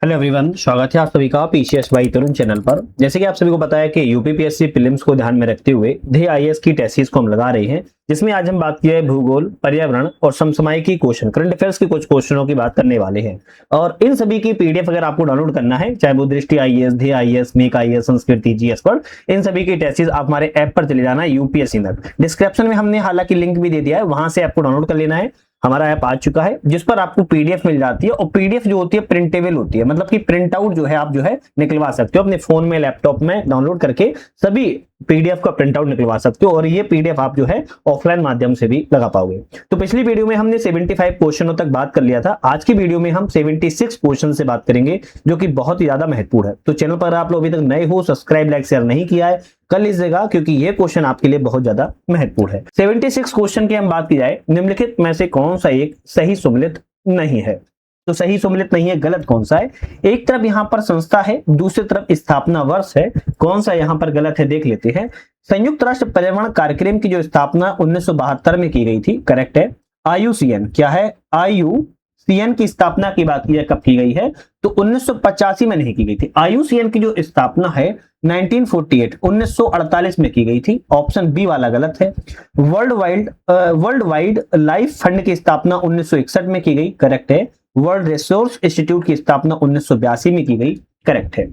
Hello everyone, स्वागत है आप सभी का पीसीएस बाई तरुण चैनल पर। जैसे कि आप सभी को पता है कि यूपीपीएससी प्रीलिम्स को ध्यान में रखते हुए ध्येय आईएएस की टेस्टिस को हम लगा रहे हैं, जिसमें आज हम बात की है भूगोल, पर्यावरण और समसामयिकी क्वेश्चन, करंट अफेयर्स के कुछ क्वेश्चनों की बात करने वाले हैं। और इन सभी की पीडीएफ अगर आपको डाउनलोड करना है, चाहे वो दृष्टि आईएएस, ध्येय आईएएस, मेक आईएएस, संस्कृति, जीएस पर, इन सभी की टेस्टिस आप हमारे ऐप पर चले जाना है यूपीएससी तक। डिस्क्रिप्शन में हमने हालांकि लिंक भी दे दिया है, वहां से आपको डाउनलोड कर लेना है। हमारा ऐप आ चुका है जिस पर आपको पीडीएफ मिल जाती है, और पीडीएफ जो होती है प्रिंटेबल होती है, मतलब कि प्रिंट आउट जो है आप जो है निकलवा सकते हो अपने फोन में, लैपटॉप में डाउनलोड करके सभी पीडीएफ का प्रिंट आउट निकलवा सकते हो, और ये पीडीएफ आप जो है ऑफलाइन माध्यम से भी लगा पाओगे। तो पिछली वीडियो में हमने 75 क्वेश्चनों तक बात कर लिया था। आज की वीडियो में हम 76 क्वेश्चन से बात करेंगे, जो कि बहुत ही ज्यादा महत्वपूर्ण है। तो चैनल पर आप लोग अभी तक नए हो, सब्सक्राइब, लाइक, शेयर नहीं किया है, कर लीजिएगा, क्योंकि ये क्वेश्चन आपके लिए बहुत ज्यादा महत्वपूर्ण है। 76 क्वेश्चन की हम बात की जाए, निम्नलिखित में से कौन सा एक सही सम्मिलित नहीं है? तो सही सम्मिलित नहीं है, गलत कौन सा है? एक तरफ यहां पर संस्था है, दूसरी तरफ स्थापना वर्ष है, कौन सा यहां पर गलत है देख लेते हैं। संयुक्त राष्ट्र पर्यावरण कार्यक्रम की जो स्थापना 1972 में की गई थी, करेक्ट है। आईयूसीएन क्या है? आईयूसीएन की स्थापना की बात की कब की गई है? तो 1985 में नहीं की गई थी। आईयूसीएन की जो स्थापना है 1948 में की गई थी। ऑप्शन बी वाला गलत है। वर्ल्ड वाइड लाइफ फंड की स्थापना 1961 में की गई, करेक्ट है। वर्ल्ड रिसोर्स इंस्टीट्यूट की स्थापना 1982 में की गई, करेक्ट है।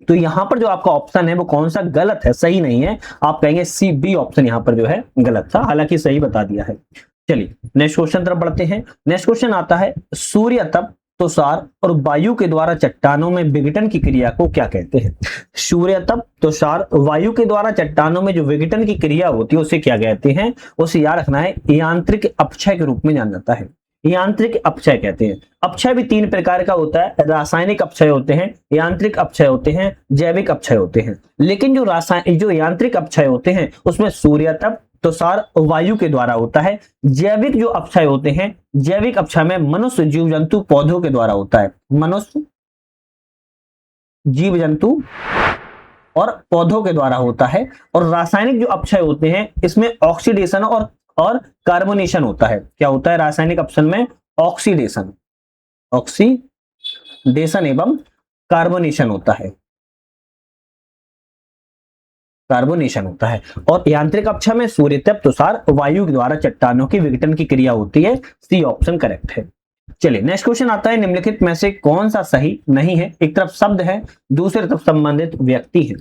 तो यहां पर जो आपका ऑप्शन है वो कौन सा गलत है, सही नहीं है? आप कहेंगे सी, बी ऑप्शन यहां पर जो है गलत था, हालांकि सही बता दिया है। चलिए नेक्स्ट क्वेश्चन तरफ बढ़ते हैं। नेक्स्ट क्वेश्चन आता है, सूर्य तप, तुषार और वायु के द्वारा चट्टानों में विघटन की क्रिया को क्या कहते हैं? सूर्य तप, तुषार, वायु के द्वारा चट्टानों में जो विघटन की क्रिया होती है उसे क्या कहते हैं? उसे याद रखना है, यांत्रिक अपक्षय के रूप में जाना जाता है। यांत्रिक अपक्षय कहते हैं। अपक्षय भी तीन प्रकार का होता है, रासायनिक अपक्षय होते हैं, यांत्रिक अपक्षय होते हैं, जैविक अपक्षय होते हैं। लेकिन जो यांत्रिक अपक्षय होते हैं उसमें सूर्य तप, तुषार, वायु के द्वारा होता है। जैविक जो अपक्षय होते हैं, जैविक अपक्षय में मनुष्य, जीव जंतु, पौधों के द्वारा होता है। मनुष्य, जीव जंतु और पौधों के द्वारा होता है। और रासायनिक जो अपक्षय होते हैं इसमें ऑक्सीडेशन और कार्बोनेशन होता है। क्या होता है रासायनिक अपक्षय में? ऑक्सीडेशन एवं कार्बोनेशन होता है। और यांत्रिक अपक्षय में सूर्य तप, तुषार, वायु के द्वारा चट्टानों की विघटन की क्रिया होती है। सी ऑप्शन करेक्ट है। चलिए नेक्स्ट क्वेश्चन आता है, निम्नलिखित में से कौन सा सही नहीं है? एक तरफ शब्द है, दूसरी तरफ संबंधित व्यक्ति है।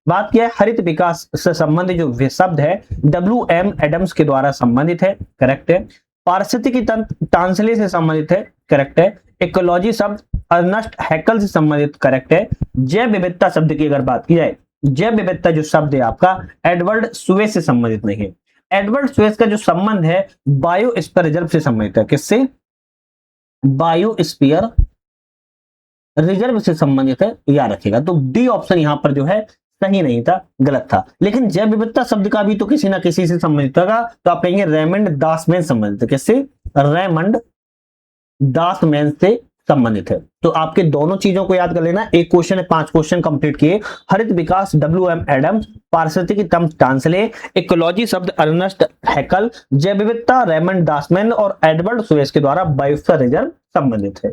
बात किया है हरित विकास से संबंधित जो शब्द है WM एडम्स के द्वारा संबंधित है, करेक्ट है। पारिस्थितिकी तंत्र टांसले से संबंधित है, करेक्ट है। इकोलॉजी शब्द अर्नस्ट हैकल से संबंधित, करेक्ट है। जैव विविधता शब्द की अगर बात की जाए, जैव विविधता जो शब्द है आपका एडवर्ड सुएज से संबंधित नहीं है। एडवर्ड सुएज का जो संबंध है बायोस्फीयर रिजर्व से संबंधित है। किससे? बायोस्फीयर रिजर्व से संबंधित है, याद रखिएगा। तो डी ऑप्शन यहां पर जो है सही नहीं था, गलत था। लेकिन जैव विविधता शब्द का भी तो किसी ना किसी से संबंधित होगा, तो आप कहेंगे रेमंड दासमैन संबंधित है। किससे? रेमंड दासमैन से संबंधित है। तो आपके दोनों चीजों को याद कर लेना। एक क्वेश्चन है, 5 क्वेश्चन कंप्लीट किए। हरित विकास WM एडम्स, पारिस्थितिकी तंत्र टांसले, इकोलॉजी शब्द अर्नस्ट हैकल, जैव विविधता रेमंड दासमैन और एडवर्ड सुएज के द्वारा बायोस्फीयर रिजर्व संबंधित है।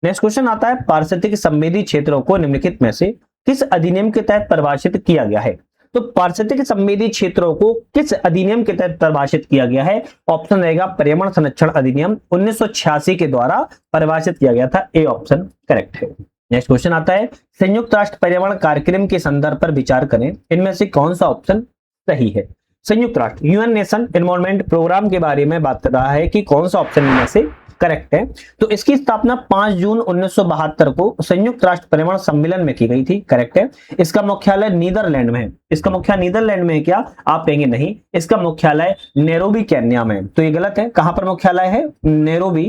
नेक्स्ट क्वेश्चन आता है, पारिस्थितिक संवेदी क्षेत्रों को निम्नलिखित में से किस अधिनियम के तहत परिभाषित किया गया है? तो पारिस्थितिक संवेदी क्षेत्रों को किस अधिनियम के तहत परिभाषित किया गया है? ऑप्शन रहेगा पर्यावरण संरक्षण अधिनियम 1986 के द्वारा परिभाषित किया गया था। ए ऑप्शन करेक्ट है। नेक्स्ट क्वेश्चन आता है, संयुक्त राष्ट्र पर्यावरण कार्यक्रम के संदर्भ पर विचार करें, इनमें से कौन सा ऑप्शन सही है? संयुक्त राष्ट्र यूएन नेशन एनवायरमेंट प्रोग्राम के बारे में बात कर रहा है कि कौन सा ऑप्शन इनमें से करेक्ट है। तो इसकी स्थापना 5 जून 1972 को संयुक्त राष्ट्र पर्यावरण सम्मेलन में की गई थी, करेक्ट है। इसका मुख्यालय नीदरलैंड में है। इसका मुख्यालय नीदरलैंड में है क्या? आप कहेंगे नहीं, इसका मुख्यालय नैरोबी केन्या में। तो ये गलत है। कहां पर मुख्यालय है? नैरोबी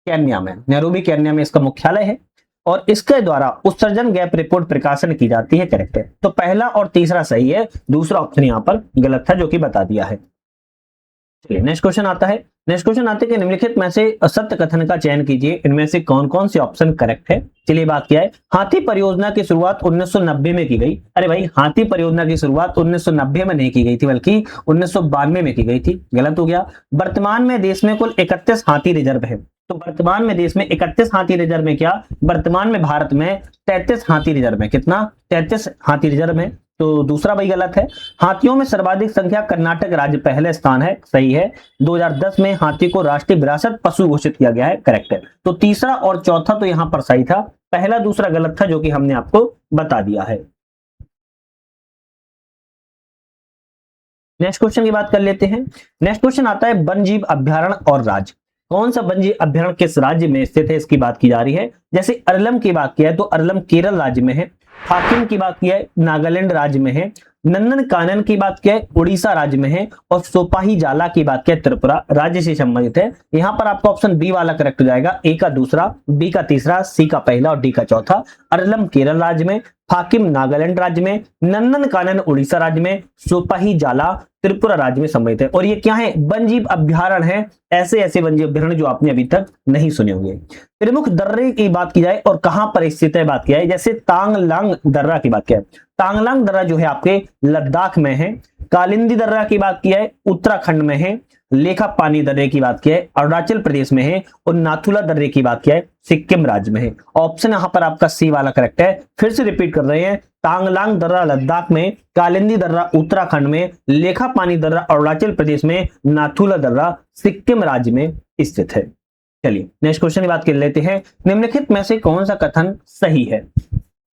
केन्या में। नैरोबी केन्या में इसका मुख्यालय है, और इसके द्वारा उत्सर्जन गैप रिपोर्ट प्रकाशन की जाती है, करेक्ट है। तो पहला और तीसरा सही है, दूसरा ऑप्शन यहां पर गलत था, जो कि बता दिया है। चलिए नेक्स्ट क्वेश्चन आता है। नेक्स्ट क्वेश्चन आते हैं कि निम्नलिखित में से सत्य कथन का चयन कीजिए, इनमें से कौन कौन से ऑप्शन करेक्ट है। चलिए बात किया है, हाथी परियोजना की शुरुआत 1990 में की गई। अरे भाई, हाथी परियोजना की शुरुआत 1990 में नहीं की गई थी, बल्कि 1992 में की गई थी। गलत हो गया। वर्तमान में देश में कुल 31 हाथी रिजर्व है। तो वर्तमान में देश में 31 हाथी रिजर्व में क्या, वर्तमान में भारत में 33 हाथी रिजर्व में। कितना, 33 हाथी रिजर्व में। तो दूसरा भाई गलत है। हाथियों में सर्वाधिक संख्या कर्नाटक राज्य पहले स्थान है, सही है। 2010 में हाथी को राष्ट्रीय विरासत पशु घोषित किया गया है, करेक्ट है। तो तीसरा और चौथा तो यहां पर सही था, पहला दूसरा गलत था, जो कि हमने आपको बता दिया है। नेक्स्ट क्वेश्चन की बात कर लेते हैं। नेक्स्ट क्वेश्चन आता है वन जीव अभ्यारण्य और राज्य। कौन सा वन जीव अभ्यारण्य किस राज्य में स्थित है, इसकी बात की जा रही है। जैसे अरलम की बात किया है तो अरलम केरल राज्य में है। हाकिम की बात किया है नागालैंड राज्य में है। नंदन कानन की बात किया है उड़ीसा राज्य में है। और सोपाही जाला की बात किया है त्रिपुरा राज्य से संबंधित है। यहां पर आपका ऑप्शन बी वाला करेक्ट हो जाएगा। ए का दूसरा, बी का तीसरा, सी का पहला और डी का चौथा। अरलम केरल राज्य में, हाकिम नागालैंड राज्य में, नंदन कानन उड़ीसा राज्य में, सोपाही जाला त्रिपुरा राज्य में सम्मिलित है। और ये क्या है, वन्यजीव अभ्यारण्य है। ऐसे ऐसे वन्यजीव अभ्यारण्य जो आपने अभी तक नहीं सुने होंगे। प्रमुख दर्रे की बात की जाए और कहां पर स्थित है बात की जाए, जैसे तांगलांग दर्रा की बात किया, तांगलांग दर्रा जो है आपके लद्दाख में है। कालिंदी दर्रा की बात की है उत्तराखंड में है। लेखा पानी दर्रे की बात की है अरुणाचल प्रदेश में है। और नाथुला दर्रे की बात की है सिक्किम राज्य में है। ऑप्शन यहां पर आपका सी वाला करेक्ट है। फिर से रिपीट कर रहे हैं, तांगलांग दर्रा लद्दाख में, कालिंदी दर्रा उत्तराखंड में, लेखा पानी दर्रा अरुणाचल प्रदेश में, नाथुला दर्रा सिक्किम राज्य में स्थित है। चलिए नेक्स्ट क्वेश्चन की बात कर लेते हैं। निम्नलिखित में से कौन सा कथन सही है।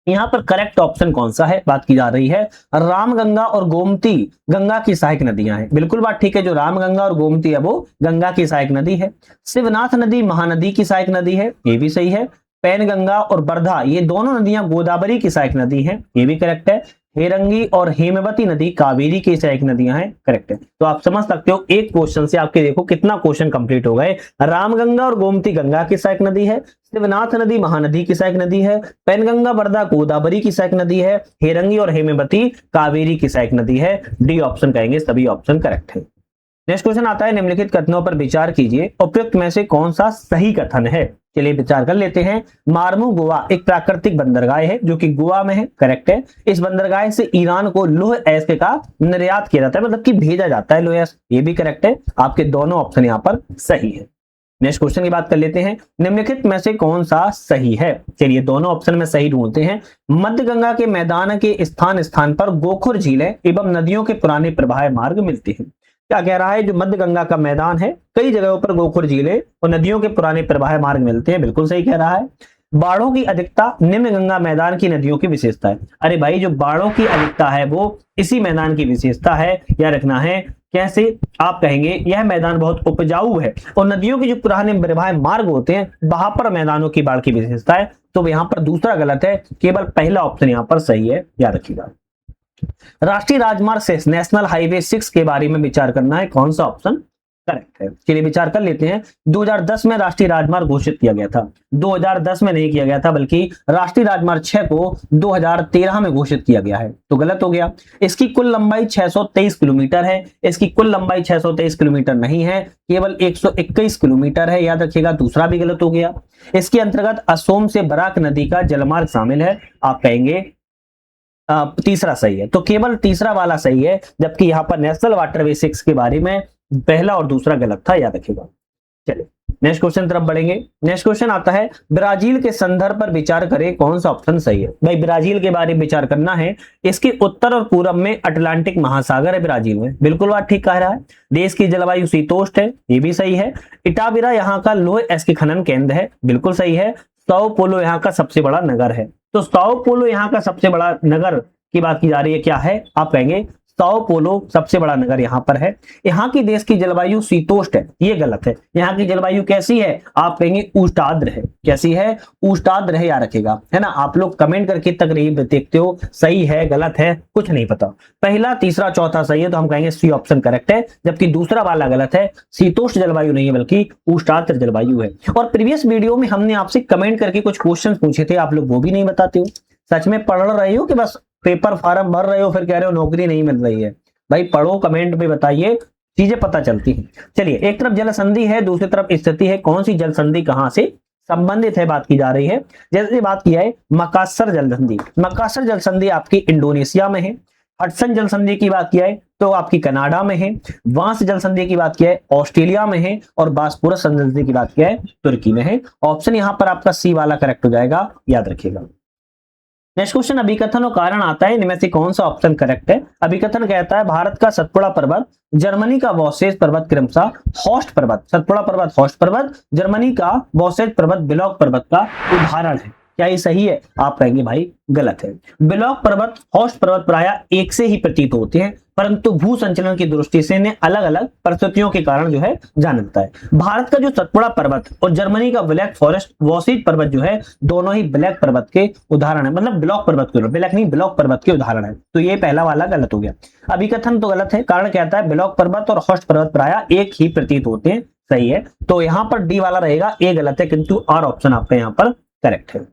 यहां पर करेक्ट ऑप्शन कौन सा है, बात की जा रही है रामगंगा और गोमती गंगा की सहायक नदियां हैं। बिल्कुल बात ठीक है, जो रामगंगा और गोमती है वो गंगा की सहायक नदी है। शिवनाथ नदी महानदी की सहायक नदी है, ये भी सही है। पैनगंगा और वर्धा ये दोनों नदियां गोदावरी की सहायक नदी है, ये भी करेक्ट है। हेरंगी और हेमवती नदी कावेरी की सहायक नदियां हैं, करेक्ट है। तो आप समझ सकते हो एक क्वेश्चन से आपके देखो कितना क्वेश्चन कंप्लीट हो गए। रामगंगा और गोमती गंगा की सहायक नदी है, शिवनाथ नदी महानदी की सहायक नदी है, पैनगंगा वर्धा गोदावरी की सहायक नदी है, हेरंगी और हेमवती कावेरी की सहायक नदी है। डी ऑप्शन कहेंगे, सभी ऑप्शन करेक्ट है। नेक्स्ट क्वेश्चन आता है निम्नलिखित कथनों पर विचार कीजिए, उपयुक्त में से कौन सा सही कथन है। चलिए विचार कर लेते हैं। मार्मू गोवा एक प्राकृतिक बंदरगाह है जो कि गोवा में है, करेक्ट है। इस बंदरगाह से ईरान को लौह अयस्क का निर्यात किया जाता है, मतलब कि भेजा जाता है लौह अयस्क, ये भी करेक्ट है। आपके दोनों ऑप्शन यहाँ पर सही है। नेक्स्ट क्वेश्चन की बात कर लेते हैं। निम्नलिखित में से कौन सा सही है। चलिए दोनों ऑप्शन में सही ढूंढते हैं। मध्य गंगा के मैदान के स्थान स्थान पर गोखुर झीलें एवं नदियों के पुराने प्रवाह मार्ग मिलते हैं। क्या कह रहा है, जो मध्य गंगा का मैदान है कई जगहों पर गोखुर झीलें और नदियों के पुराने प्रवाह मार्ग मिलते हैं, बिल्कुल सही कह रहा है। बाढ़ों की अधिकता निम्न गंगा मैदान की नदियों की विशेषता है। अरे भाई, जो बाढ़ों की अधिकता है वो इसी मैदान की विशेषता है, या रखना है। कैसे, आप कहेंगे यह मैदान बहुत उपजाऊ है और नदियों के जो पुराने प्रवाह मार्ग होते हैं वहां पर मैदानों की बाढ़ की विशेषता है। तो यहाँ पर दूसरा गलत है, केवल पहला ऑप्शन यहाँ पर सही है, याद रखिएगा। राष्ट्रीय राजमार्ग 6 नेशनल हाईवे 6 के बारे में विचार करना है, कौन सा ऑप्शन करेक्ट है। चलिए विचार कर लेते हैं। 2010 में राष्ट्रीय राजमार्ग घोषित किया गया था। 2010 में नहीं किया गया था, बल्कि राष्ट्रीय राजमार्ग 6 को 2013 में घोषित किया गया है, तो गलत हो गया। इसकी कुल लंबाई 623 किलोमीटर है। इसकी कुल लंबाई 623 किलोमीटर नहीं है, केवल 121 किलोमीटर है, याद रखिएगा। दूसरा भी गलत हो गया। इसके अंतर्गत असोम से बराक नदी का जलमार्ग शामिल है, आप कहेंगे तीसरा सही है। तो केवल तीसरा वाला सही है, जबकि यहाँ पर नेशनल वाटरवे 6 के बारे में पहला और दूसरा गलत था, याद रखिएगा। चलिए नेक्स्ट क्वेश्चन तरफ बढ़ेंगे। नेक्स्ट क्वेश्चन आता है ब्राजील के संदर्भ पर विचार करें, कौन सा ऑप्शन सही है। भाई ब्राजील के बारे में विचार करना है। इसके उत्तर और पूरब में अटलांटिक महासागर है ब्राजील में, बिल्कुल बात ठीक कह रहा है। देश की जलवायु शीतोष्ण है, ये भी सही है। इटाबिरा यहाँ का लौह अयस्क खनन केंद्र है, बिल्कुल सही है। साओ पोलो यहाँ का सबसे बड़ा नगर है। तो साओ पोलो यहाँ का सबसे बड़ा नगर की बात की जा रही है, क्या है, आप कहेंगे साओ पोलो सबसे बड़ा नगर यहाँ पर है। यहाँ की देश की जलवायु शीतोष्ण है, ये गलत है। यहाँ की जलवायु कैसी है, आप कहेंगे उष्णाद्र है। कैसी है, उष्णाद्र है, याद रखेगा, है ना। आप लोग कमेंट करके तकरीब देखते हो, सही है गलत है कुछ नहीं पता। पहला तीसरा चौथा सही है, तो हम कहेंगे सी ऑप्शन करेक्ट है, जबकि दूसरा वाला गलत है। शीतोष्ण जलवायु नहीं है बल्कि उष्णाद्र जलवायु है। और प्रीवियस वीडियो में हमने आपसे कमेंट करके कुछ क्वेश्चन पूछे थे, आप लोग वो भी नहीं बताते हो। सच में पढ़ रहे हो कि बस पेपर फार्म भर रहे हो, फिर कह रहे हो नौकरी नहीं मिल रही है। भाई पढ़ो, कमेंट में बताइए चीजें पता चलती हैं। चलिए, एक तरफ जल संधि है, दूसरी तरफ स्थिति है। कौन सी जल संधि कहां से संबंधित है बात की जा रही है। जैसे बात की है मकासर जल संधि, मकासर जल संधि आपकी इंडोनेशिया में है। हडसन जल संधि की बात किया है तो आपकी कनाडा में है। वांस जल संधि की बात किया है ऑस्ट्रेलिया में है। और बासपुरस जल संधि की बात किया है तुर्की में है। ऑप्शन यहां पर आपका सी वाला करेक्ट हो जाएगा, याद रखिएगा। नेक्स्ट क्वेश्चन, अभिकथन और कारण आता है, इनमें से कौन सा ऑप्शन करेक्ट है। अभिकथन कहता है भारत का सतपुड़ा पर्वत, जर्मनी का वॉसेज पर्वत क्रमशः हॉस्ट पर्वत, सतपुड़ा पर्वत हॉस्ट पर्वत, जर्मनी का वॉसेज पर्वत बिलॉग पर्वत का उदाहरण है। क्या ये सही है? आप कहेंगे भाई गलत है। बिलॉग पर्वत हॉस्ट पर्वत प्रायः एक से ही प्रतीत होते हैं, परंतु भू संचलन की दृष्टि से इन्हें अलग अलग परिस्थितियों के कारण जो है जाना जाता है। भारत का जो सतपुड़ा पर्वत और जर्मनी का ब्लैक फॉरेस्ट वॉसेज पर्वत जो है, दोनों ही ब्लैक पर्वत के उदाहरण है, मतलब ब्लॉक पर्वत के, ब्लैक नहीं ब्लॉक पर्वत के उदाहरण है। तो ये पहला वाला गलत हो गया। अभिकथन तो गलत है, कारण कहता है ब्लॉक पर्वत और हॉस्ट पर्वत प्रायः एक ही प्रतीत होते हैं, सही है। तो यहां पर डी वाला रहेगा, ए गलत है, किंतु आर ऑप्शन आपका यहाँ पर करेक्ट है।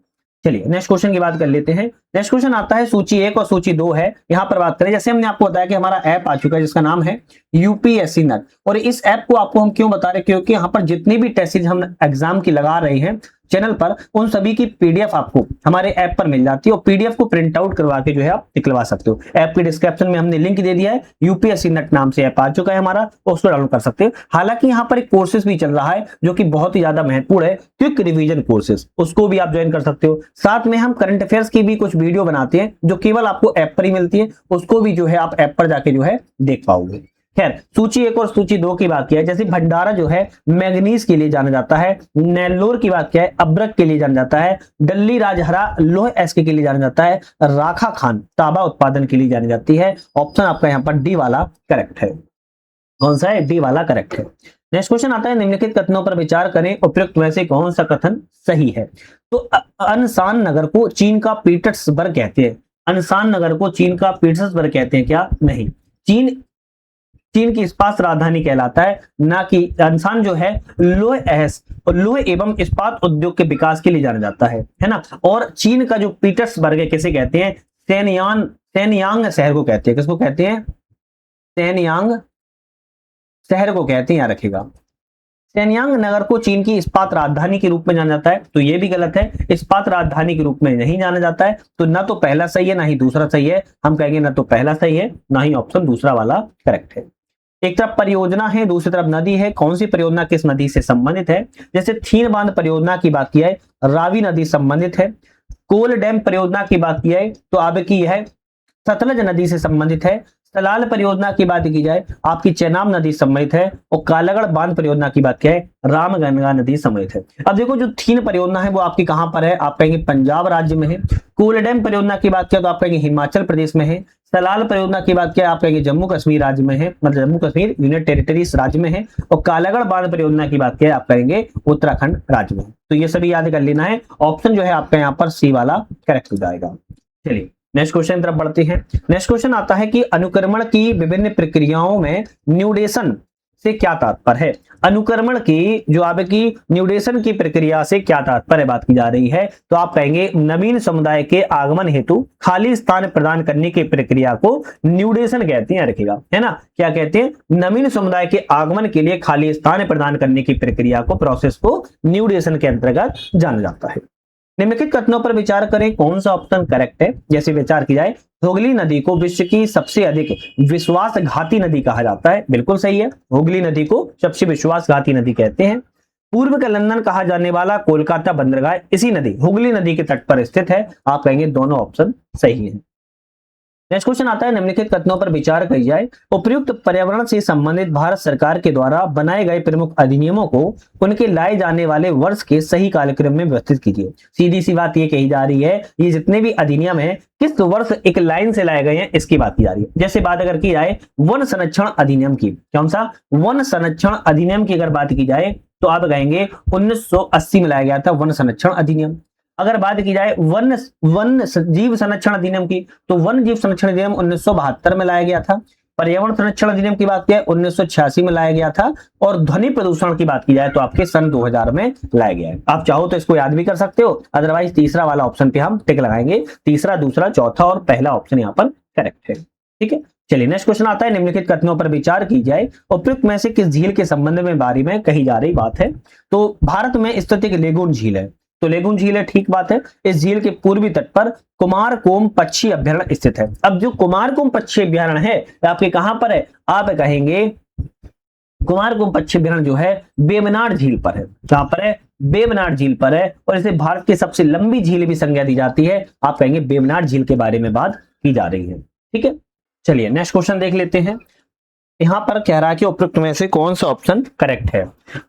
चलिए नेक्स्ट क्वेश्चन की बात कर लेते हैं। नेक्स्ट क्वेश्चन आता है सूची 1 और सूची 2 है। यहां पर बात करें, जैसे हमने आपको बताया कि हमारा ऐप आ चुका है जिसका नाम है यूपीएससी नट। और इस ऐप को आपको हम क्यों बता रहे हैं, क्योंकि यहाँ पर जितनी भी टेस्ट हम एग्जाम की लगा रहे हैं चैनल पर, उन सभी की पीडीएफ आपको हमारे ऐप पर मिल जाती है। और पीडीएफ को प्रिंट आउट करवा के जो है आप निकलवा सकते हो। ऐप के डिस्क्रिप्शन में हमने लिंक दे दिया है, यूपीएससी नट नाम से ऐप आ चुका है हमारा, उसको डाउनलोड कर सकते हो। हालांकि यहाँ पर एक कोर्सेज भी चल रहा है जो कि बहुत ही ज्यादा महत्वपूर्ण है, क्विक रिवीजन कोर्सेज, उसको भी आप ज्वाइन कर सकते हो। साथ में हम करंट अफेयर्स की भी कुछ वीडियो बनाते हैं जो केवल आपको ऐप पर ही मिलती है, उसको भी जो है आप ऐप पर जाके जो है देख पाओगे। खैर, सूची 1 और सूची 2 की बात किया है, जैसे भंडारा जो है मैग्नीज के लिए जाना जाता है, नेल्लोर की बात किया है अब्रक के लिए जाना जाता है, डल्ली राजहरा लोह एस्के के लिए जाना जाता है, राखा खान तांबा उत्पादन के लिए जानी जाती है। ऑप्शन आपका यहाँ पर डी वाला करेक्ट है। कौन सा है? डी वाला करेक्ट है। नेक्स्ट क्वेश्चन आता है, निम्नलिखित कथनों पर विचार करें, उपयुक्त में से कौन सा कथन सही है। तो अनसान नगर को चीन का पीटर्सबर्ग कहते हैं। अनसान नगर को चीन का पीटर्सबर्ग कहते हैं क्या? नहीं, चीन की इस्पात राजधानी कहलाता है, ना कि अनसान जो है लोह एवं इस्पात उद्योग के विकास के लिए जाना जाता है ना। और चीन का जो पीटर्सबर्ग है किसे कहते हैं? सेनयांग शहर को कहते हैं। किसको कहते हैं? सेनयांग शहर को कहते हैं, याद रखिएगा। सेनयांग नगर को चीन की इस्पात राजधानी के रूप में जाना जाता है, तो यह भी गलत है। इस्पात राजधानी के रूप में नहीं जाना जाता है, तो ना तो पहला सही है ना ही दूसरा सही है। हम कहेंगे ना तो पहला सही है ना ही ऑप्शन दूसरा वाला करेक्ट है। एक तरफ परियोजना है, दूसरी तरफ नदी है। कौन सी परियोजना किस नदी से संबंधित है? जैसे थीन बांध परियोजना की बात की है, रावी नदी संबंधित है। कोल डैम परियोजना की बात की है तो आपकी यह सतलज नदी से संबंधित है। सलाल परियोजना की बात की जाए आपकी चेनाब नदी सम्मिलित है। और कालागढ़ बांध परियोजना की बात किया है रामगंगा नदी सम्मिलित है। अब देखो, जो थीन परियोजना है वो आपकी कहां पर है? आप कहेंगे पंजाब राज्य में है। कोल डैम परियोजना की बात किया तो आप कहेंगे हिमाचल प्रदेश में है। सलाल परियोजना की बात किया आप कहेंगे जम्मू कश्मीर राज्य में है, मतलब जम्मू कश्मीर यूनियन टेरिटरीज राज्य में है। और कालागढ़ बांध परियोजना की बात किया आप कहेंगे उत्तराखंड राज्य में। तो ये सभी याद कर लेना है। ऑप्शन जो है आपका यहाँ पर सी वाला करेक्ट हो जाएगा। चलिए नेक्स्ट क्वेश्चन तरफ बढ़ते हैं। नेक्स्ट क्वेश्चन आता है कि अनुक्रमण की विभिन्न प्रक्रियाओं में न्यूडेशन से क्या तात्पर्य है। अनुक्रमण की जो आपकी न्यूडेशन की प्रक्रिया से क्या तात्पर्य बात की जा रही है, तो आप कहेंगे नवीन समुदाय के आगमन हेतु खाली स्थान प्रदान करने की प्रक्रिया को न्यूडेशन कहते हैं, रखिएगा, है ना। क्या कहते हैं? नवीन समुदाय के आगमन के लिए खाली स्थान प्रदान करने की प्रक्रिया को, प्रोसेस को न्यूडेशन के अंतर्गत जाना जाता है। निम्नलिखित कथनों पर विचार करें, कौन सा ऑप्शन करेक्ट है। जैसे विचार की जाए, हुगली नदी को विश्व की सबसे अधिक विश्वासघाती नदी कहा जाता है, बिल्कुल सही है। हुगली नदी को सबसे विश्वासघाती नदी कहते हैं। पूर्व का लंदन कहा जाने वाला कोलकाता बंदरगाह इसी नदी हुगली नदी के तट पर स्थित है। आप कहेंगे दोनों ऑप्शन सही है। नेक्स्ट क्वेश्चन आता है, निम्नलिखित कथनों पर विचार की जाए, उपयुक्त पर्यावरण से संबंधित भारत सरकार के द्वारा बनाए गए प्रमुख अधिनियमों को उनके लाए जाने वाले वर्ष के सही कालक्रम में व्यवस्थित कीजिए। सीधी सी बात ये कही जा रही है, ये जितने भी अधिनियम है किस वर्ष एक लाइन से लाए गए हैं इसकी बात की जा रही है। जैसे बात अगर की जाए वन संरक्षण अधिनियम की, कौन सा? वन संरक्षण अधिनियम की अगर बात की जाए तो आप कहेंगे 1980 में लाया गया था वन संरक्षण अधिनियम। अगर बात की जाए वन जीव संरक्षण अधिनियम की, तो वन जीव संरक्षण अधिनियम 1972 में लाया गया था। पर्यावरण संरक्षण अधिनियम की बात की जाए 1986 में लाया गया था। और ध्वनि प्रदूषण की बात की जाए तो आपके सन 2000 में लाया गया है। आप चाहो तो इसको याद भी कर सकते हो, अदरवाइज तीसरा वाला ऑप्शन पे हम टिक लगाएंगे। तीसरा, दूसरा, चौथा और पहला ऑप्शन यहाँ पर करेक्ट है। ठीक है, चलिए नेक्स्ट क्वेश्चन आता है, निम्नलिखित कथनों पर विचार की जाए, उपयुक्त में से किस झील के संबंध में बारे में कही जा रही बात है। तो भारत में स्थित एक लेगून झील है, तो लेगून झील है, ठीक बात है। इस झील के पूर्वी तट पर कुमारकोम पक्षी अभ्यारण्य स्थित है। अब जो कुमारकोम पक्षी अभ्यारण्य है आपके कहां पर है, आप कहेंगे कुमारकोम पक्षी अभ्यारण्य जो है वेम्बनाड झील पर है। कहां पर है, वेम्बनाड झील पर है, और इसे भारत की सबसे लंबी झील भी संज्ञा दी जाती है। आप कहेंगे वेम्बनाड झील के बारे में बात की जा रही है, ठीक है। चलिए नेक्स्ट क्वेश्चन देख लेते हैं। यहां पर कह रहा है कि उपयुक्त में से कौन सा ऑप्शन करेक्ट है।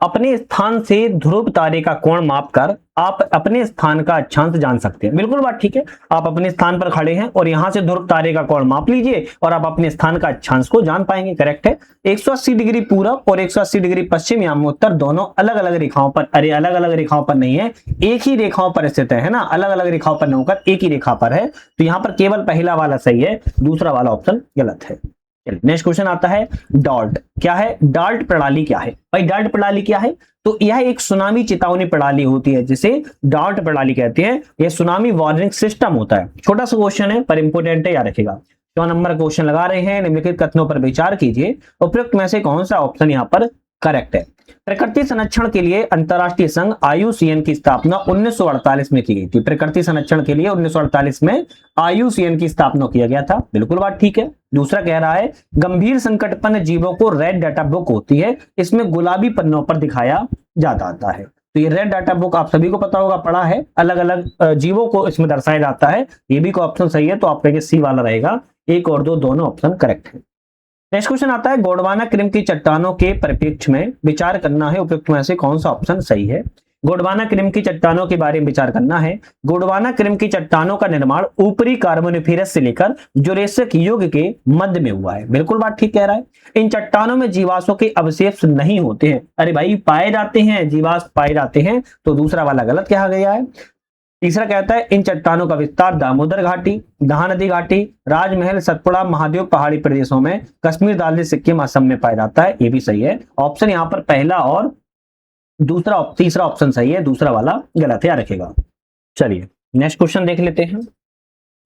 अपने स्थान से ध्रुव तारे का कोण मापकर आप अपने स्थान का अक्षांश जान सकते हैं। बिल्कुल बात ठीक है, आप अपने स्थान पर खड़े हैं और यहां से ध्रुव तारे का कोण माप लीजिए और आप अपने स्थान का अक्षांश को जान पाएंगे। करेक्ट है। 180 डिग्री पूरब और 180 डिग्री पश्चिम यानी उत्तर दोनों अलग अलग रेखाओं पर, अरे अलग अलग रेखाओं पर नहीं है, एक ही रेखाओं पर स्थित है ना, अलग अलग रेखाओं पर नहीं होकर एक ही रेखा पर है। तो यहां पर केवल पहला वाला सही है, दूसरा वाला ऑप्शन गलत है। नेक्स्ट क्वेश्चन आता है, डाल्ट क्या है, डाल्ट प्रणाली क्या है। भाई डाल्ट प्रणाली क्या है, तो यह एक सुनामी चेतावनी प्रणाली होती है जिसे डाल्ट प्रणाली कहते हैं। यह सुनामी वार्निंग सिस्टम होता है। छोटा सा क्वेश्चन है पर इंपोर्टेंट है, याद रखेगा। 4 नंबर क्वेश्चन लगा रहे हैं, निम्नलिखित कथनों पर विचार कीजिए, उपयुक्त में से कौन सा ऑप्शन यहाँ पर करेक्ट है। प्रकृति संरक्षण के लिए अंतरराष्ट्रीय संघ IUCN की स्थापना 1948 में की गई थी। प्रकृति संरक्षण के लिए 1948 में IUCN की स्थापना किया गया था। बिल्कुल बात ठीक है। दूसरा कह रहा है, गंभीर संकटपन्न जीवों को रेड डाटा बुक होती है, इसमें गुलाबी पन्नों पर दिखाया जाता आता है। तो ये रेड डाटा बुक आप सभी को पता होगा, पढ़ा है, अलग अलग जीवों को इसमें दर्शाया जाता है। ये भी कोई ऑप्शन सही है, तो आपका सी वाला रहेगा। 1 और 2 दोनों ऑप्शन करेक्ट है। नेक्स्ट क्वेश्चन आता है, गोंडवाना क्रीम की चट्टानों के परिप्रेक्ष्य में विचार करना है, उपयुक्त में से कौन सा ऑप्शन सही है। गोंडवाना क्रीम की चट्टानों के बारे में विचार करना है। गोंडवाना क्रीम की चट्टानों का निर्माण ऊपरी कार्बोनिफेरस से लेकर जुरेसिक युग के मध्य में हुआ है। बिल्कुल बात ठीक कह रहा है। इन चट्टानों में जीवाश्मों के अवशेष नहीं होते हैं। अरे भाई पाए जाते हैं, जीवाश्म पाए जाते हैं, तो दूसरा वाला गलत कहा गया है। तीसरा कहता है, इन चट्टानों का विस्तार दामोदर घाटी, महानदी घाटी, राजमहल, सतपुड़ा, महादेव पहाड़ी प्रदेशों में, कश्मीर, दार्जिलिंग, सिक्किम, असम में पाया जाता है। ये भी सही है। ऑप्शन यहाँ पर पहला और दूसरा, तीसरा ऑप्शन सही है, दूसरा वाला गलत है, याद रखेगा। चलिए नेक्स्ट क्वेश्चन देख लेते हैं।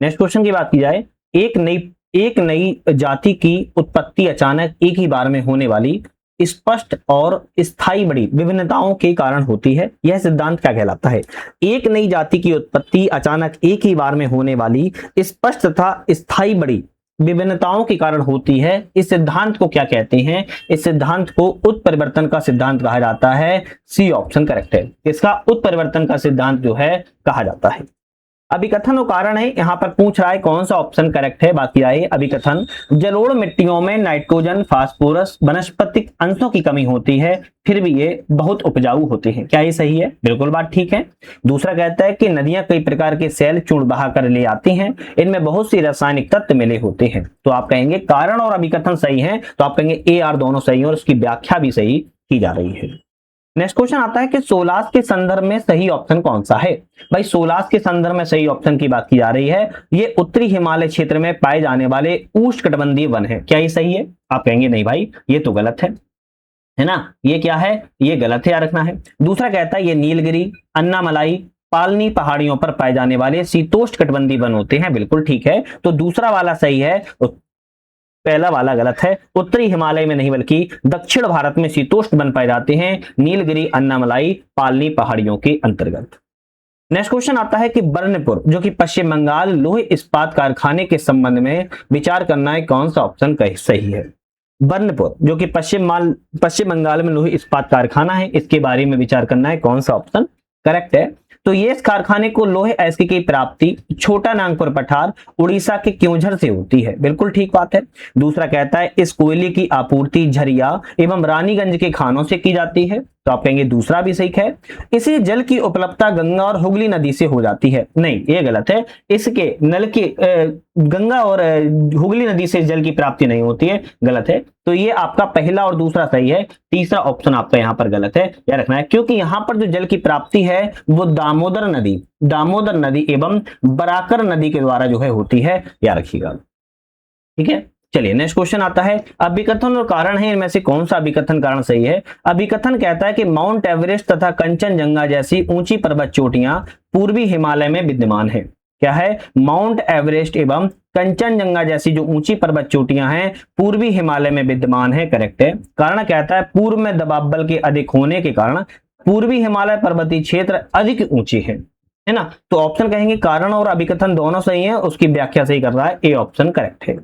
नेक्स्ट क्वेश्चन की बात की जाए, एक नई जाति की उत्पत्ति अचानक एक ही बार में होने वाली स्पष्ट और स्थायी बड़ी विभिन्नताओं के कारण होती है। यह सिद्धांत क्या कहलाता है। एक नई जाति की उत्पत्ति अचानक एक ही बार में होने वाली स्पष्ट तथा स्थायी बड़ी विभिन्नताओं के कारण होती है। इस सिद्धांत को क्या कहते हैं। इस सिद्धांत को उत्परिवर्तन का सिद्धांत कहा जाता है। सी ऑप्शन करेक्ट है। इसका उत्परिवर्तन का सिद्धांत जो है कहा जाता है। अभिकथन और कारण है, यहां पर पूछ रहा है कौन सा ऑप्शन करेक्ट है। बाकी आए अभिकथन, जलोढ़ मिट्टियों में नाइट्रोजन, फास्फोरस, वनस्पतिक अंशों की कमी होती है, फिर भी ये बहुत उपजाऊ होते हैं। क्या ये सही है। बिल्कुल बात ठीक है। दूसरा कहता है कि नदियां कई प्रकार के सेल चूर्ण बहा कर ले आती हैं, इनमें बहुत सी रासायनिक तत्व मिले होते हैं। तो आप कहेंगे कारण और अभिकथन सही है, तो आप कहेंगे ए आर दोनों सही है और उसकी व्याख्या भी सही की जा रही है। नेक्स्ट क्वेश्चन आता है कि सोलास के संदर्भ में सही ऑप्शन कौन सा है। भाई सोलास के संदर्भ में सही ऑप्शन की बात की जा रही है। ये उत्तरी हिमालय क्षेत्र में पाए जाने वाले उष्णकटिबंधीय वन है। क्या ये सही है। आप कहेंगे नहीं भाई ये तो गलत है ना, ये क्या है, ये गलत है, याद रखना है। दूसरा कहता है ये नीलगिरी, अन्नामलाई, पालनी पहाड़ियों पर पाए जाने वाले शीतोष्णकटिबंधीय वन होते हैं। बिल्कुल ठीक है। तो दूसरा वाला सही है, पहला वाला गलत है। उत्तरी हिमालय में नहीं बल्कि दक्षिण भारत में शीतोष्ण वन पाए जाते हैं, नीलगिरी, अन्नामलाई, पालनी पहाड़ियों के अंतर्गत। नेक्स्ट क्वेश्चन आता है कि बर्नपुर जो कि पश्चिम बंगाल लोहे इस्पात कारखाने के संबंध में विचार करना है, कौन सा ऑप्शन सही है। बर्नपुर जो कि पश्चिम बंगाल में लोहे इस्पात कारखाना है, इसके बारे में विचार करना है, कौन सा ऑप्शन करेक्ट है। तो ये इस कारखाने को लोहे अयस्क की प्राप्ति छोटा नागपुर पठार उड़ीसा के क्योंझर से होती है। बिल्कुल ठीक बात है। दूसरा कहता है इस कोयले की आपूर्ति झरिया एवं रानीगंज के खानों से की जाती है, तो आप कहेंगे दूसरा भी सही है। इसी जल की उपलब्धता गंगा और हुगली नदी से हो जाती है, नहीं ये गलत है। इसके नल की गंगा और हुगली नदी से जल की प्राप्ति नहीं होती है, गलत है। तो ये आपका पहला और दूसरा सही है, तीसरा ऑप्शन आपका यहाँ पर गलत है, याद रखना है। क्योंकि यहाँ पर जो जल की प्राप्ति है वो दामोदर नदी एवं बराकर नदी के द्वारा जो है होती है, याद रखिएगा। ठीक है। चलिए नेक्स्ट क्वेश्चन आता है, अभिकथन और कारण है, इनमें से कौन सा अभिकथन कारण सही है। अभिकथन कहता है कि माउंट एवरेस्ट तथा कंचनजंगा जैसी ऊंची पर्वत चोटियां पूर्वी हिमालय में विद्यमान है। क्या है, माउंट एवरेस्ट एवं कंचनजंगा जैसी जो ऊंची पर्वत चोटियां हैं पूर्वी हिमालय में विद्यमान है, करेक्ट है। कारण कहता है पूर्व में दबाव बल के अधिक होने के कारण पूर्वी हिमालय पर्वतीय क्षेत्र अधिक ऊंची है ना। तो ऑप्शन कहेंगे कारण और अभिकथन दोनों सही है, उसकी व्याख्या सही कर रहा है, ए ऑप्शन करेक्ट है।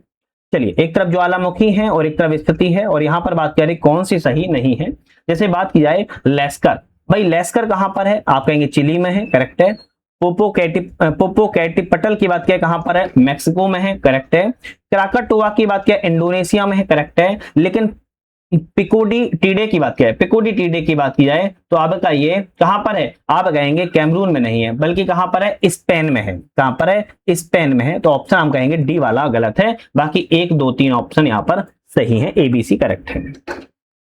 चलिए, एक तरफ ज्वालामुखी है और एक तरफ स्थिति है, और यहां पर बात करें कौन सी सही नहीं है। जैसे बात की जाए लेस्कर, भाई लेस्कर कहां पर है, आप कहेंगे चिली में है, करेक्ट है। पोपोकैटिपटल की बात किया कहां पर है, मैक्सिको में है, करेक्ट है। क्राकाटोआ की बात किया इंडोनेशिया में है, करेक्ट है। लेकिन पिकोडी टीडे की बात किया है, पिकोडी टीडे की बात की जाए तो आप बताइए कहां पर है, आप कहेंगे कैमरून में नहीं है, बल्कि कहां पर है, स्पेन में है। कहां पर है, स्पेन में है। तो ऑप्शन हम कहेंगे डी वाला गलत है, बाकी 1 2 3 ऑप्शन यहां पर सही है, एबीसी करेक्ट है।